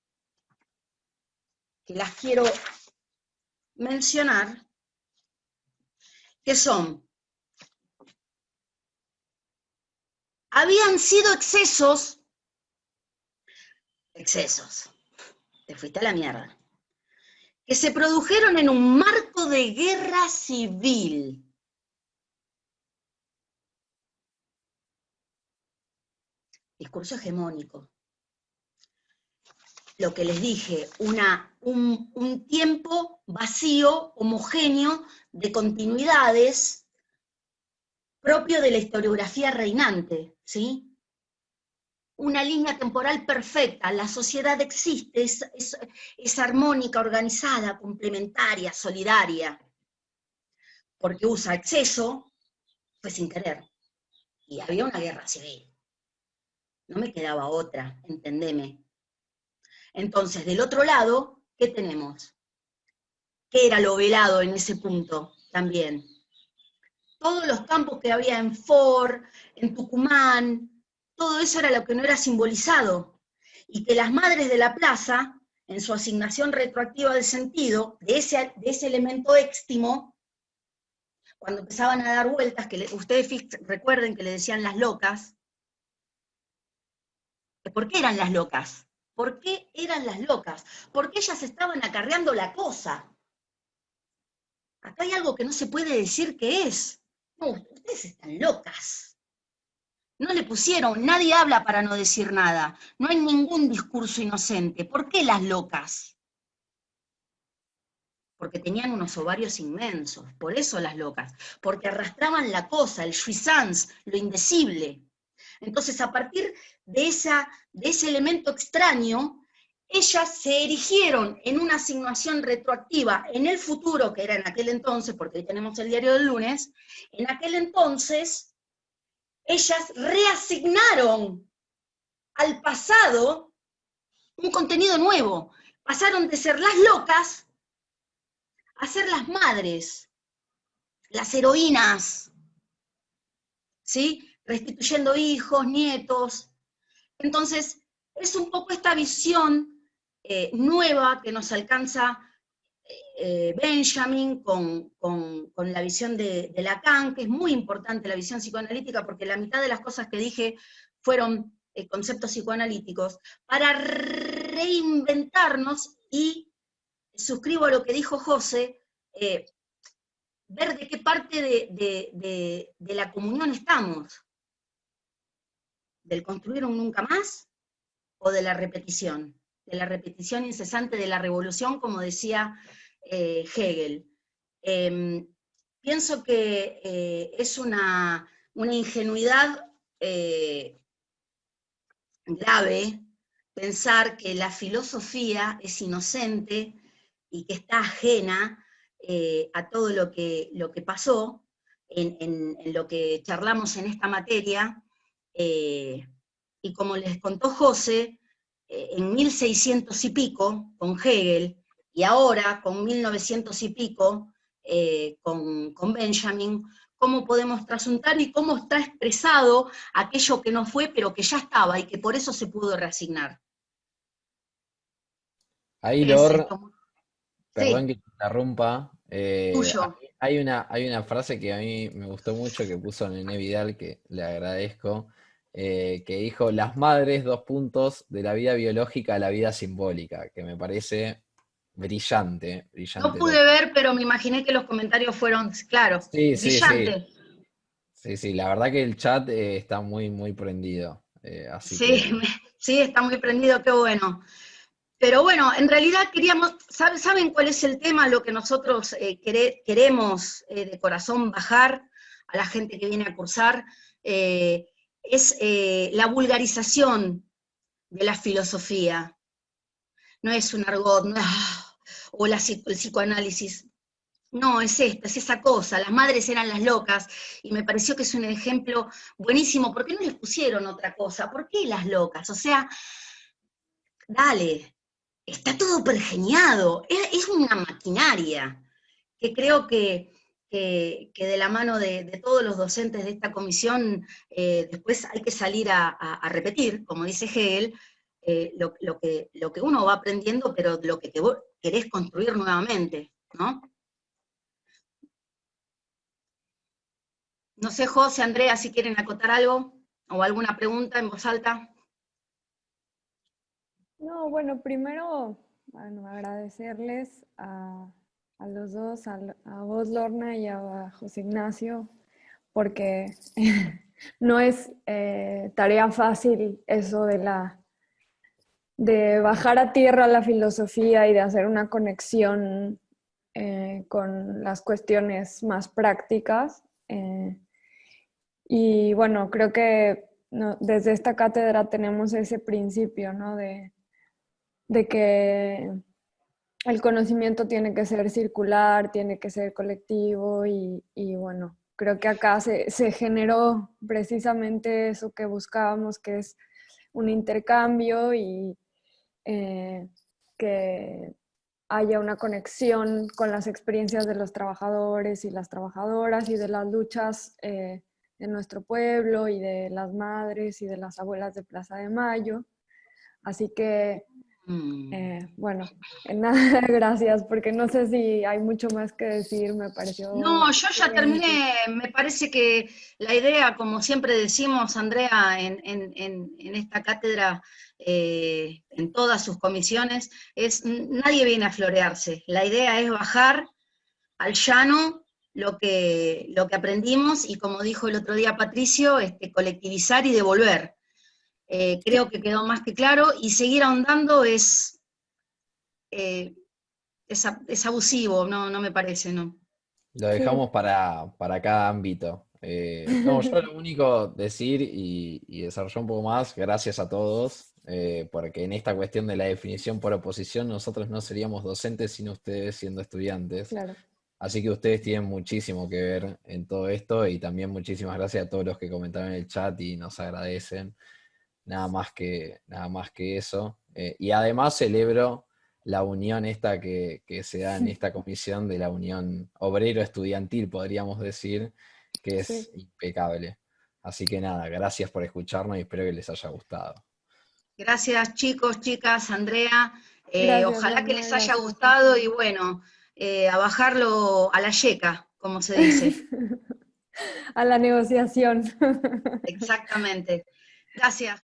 que las quiero mencionar, que son: habían sido excesos, te fuiste a la mierda, que se produjeron en un marco de guerra civil. Discurso hegemónico. Lo que les dije, un tiempo vacío, homogéneo, de continuidades, propio de la historiografía reinante, ¿sí? Una línea temporal perfecta, la sociedad existe, es armónica, organizada, complementaria, solidaria, porque usa exceso, fue sin querer, y había una guerra civil. No me quedaba otra, entendeme. Entonces, del otro lado, ¿qué tenemos? ¿Qué era lo velado en ese punto también? Todos los campos que había en Ford, en Tucumán, todo eso era lo que no era simbolizado. Y que las madres de la plaza, en su asignación retroactiva de sentido, de ese elemento éxtimo, cuando empezaban a dar vueltas, que ustedes recuerden que le decían las locas. ¿Por qué eran las locas? ¿Por qué eran las locas? Porque ellas estaban acarreando la cosa. Acá hay algo que no se puede decir que es. No, ustedes están locas. No le pusieron, nadie habla para no decir nada. No hay ningún discurso inocente. ¿Por qué las locas? Porque tenían unos ovarios inmensos. Por eso las locas. Porque arrastraban la cosa, el jouissance, lo indecible. Entonces, a partir de ese elemento extraño, ellas se erigieron en una asignación retroactiva en el futuro, que era en aquel entonces, porque hoy tenemos el diario del lunes, en aquel entonces, ellas reasignaron al pasado un contenido nuevo. Pasaron de ser las locas a ser las madres, las heroínas, ¿sí? Restituyendo hijos, nietos. Entonces, es un poco esta visión nueva que nos alcanza Benjamin con la visión de Lacan, que es muy importante la visión psicoanalítica, porque la mitad de las cosas que dije fueron conceptos psicoanalíticos, para reinventarnos, y suscribo a lo que dijo José, ver de qué parte de la comunión estamos. ¿Del construir un nunca más o de la repetición? de la repetición incesante de la revolución, como decía Hegel. Pienso que es una ingenuidad grave pensar que la filosofía es inocente y que está ajena a todo lo que pasó en lo que charlamos en esta materia, y como les contó José, en 1600 y pico, con Hegel, y ahora con 1900 y pico, con Benjamin, cómo podemos trasuntar y cómo está expresado aquello que no fue, pero que ya estaba, y que por eso se pudo reasignar. Ahí, ¿Qué es Lor, esto? perdón Sí, que te interrumpa. tuyo. Hay una frase que a mí me gustó mucho que puso Nené Vidal, que le agradezco, que dijo, las madres, dos puntos, de la vida biológica a la vida simbólica, que me parece brillante, No brillante pude total. ver, pero me imaginé que los comentarios fueron, claro, Sí, sí, sí, brillante. sí, sí, la verdad que el chat está muy, muy prendido, así Sí, que sí, está muy prendido, qué bueno. Pero bueno, en realidad queríamos, ¿saben cuál es el tema? Lo que nosotros queremos de corazón bajar a la gente que viene a cursar, es la vulgarización de la filosofía. No es un argot, no es, o el psicoanálisis. No, es esto, es esa cosa. Las madres eran las locas, y me pareció que es un ejemplo buenísimo. ¿Por qué no les pusieron otra cosa? ¿Por qué las locas? O sea, dale, está todo pergeniado, es una maquinaria que creo que de la mano de todos los docentes de esta comisión, después hay que salir a repetir, como dice Hegel, lo que uno va aprendiendo, pero lo que vos querés construir nuevamente, ¿no? No sé, José, Andrea, si quieren acotar algo, o alguna pregunta en voz alta. No, bueno, primero, bueno, agradecerles a los dos, a vos, Lorna, y a José Ignacio, porque no es tarea fácil eso de bajar a tierra la filosofía y de hacer una conexión con las cuestiones más prácticas. Y bueno, creo que no, desde esta cátedra tenemos ese principio, ¿no? De que el conocimiento tiene que ser circular, tiene que ser colectivo y bueno, creo que acá se generó precisamente eso que buscábamos, que es un intercambio y que haya una conexión con las experiencias de los trabajadores y las trabajadoras y de las luchas de nuestro pueblo y de las madres y de las abuelas de Plaza de Mayo. Así que, bueno, nada, gracias, porque no sé si hay mucho más que decir, me pareció No, yo ya buenísimo. terminé. Me parece que la idea, como siempre decimos, Andrea, en esta cátedra, en todas sus comisiones, es nadie viene a florearse. La idea es bajar al llano lo que aprendimos, y como dijo el otro día Patricio, colectivizar y devolver. Creo que quedó más que claro, y seguir ahondando eh, es abusivo, no, no me parece, ¿no? lo Sí. dejamos para cada ámbito. No, yo lo único decir y desarrollar un poco más, gracias a todos, porque en esta cuestión de la definición por oposición nosotros no seríamos docentes sin ustedes siendo estudiantes. Claro. Así que ustedes tienen muchísimo que ver en todo esto y también muchísimas gracias a todos los que comentaron en el chat y nos agradecen. Nada más que eso. Y además celebro la unión esta que se da en esta comisión de la unión obrero-estudiantil, podríamos decir, que Sí. es impecable. Así que nada, gracias por escucharnos y espero que les haya gustado. Gracias, chicos, chicas, Andrea. Gracias, Ojalá que Lorna, les haya gracias, gustado, José. y bueno, a bajarlo a la yeca, como se dice. A la negociación. Exactamente. Gracias.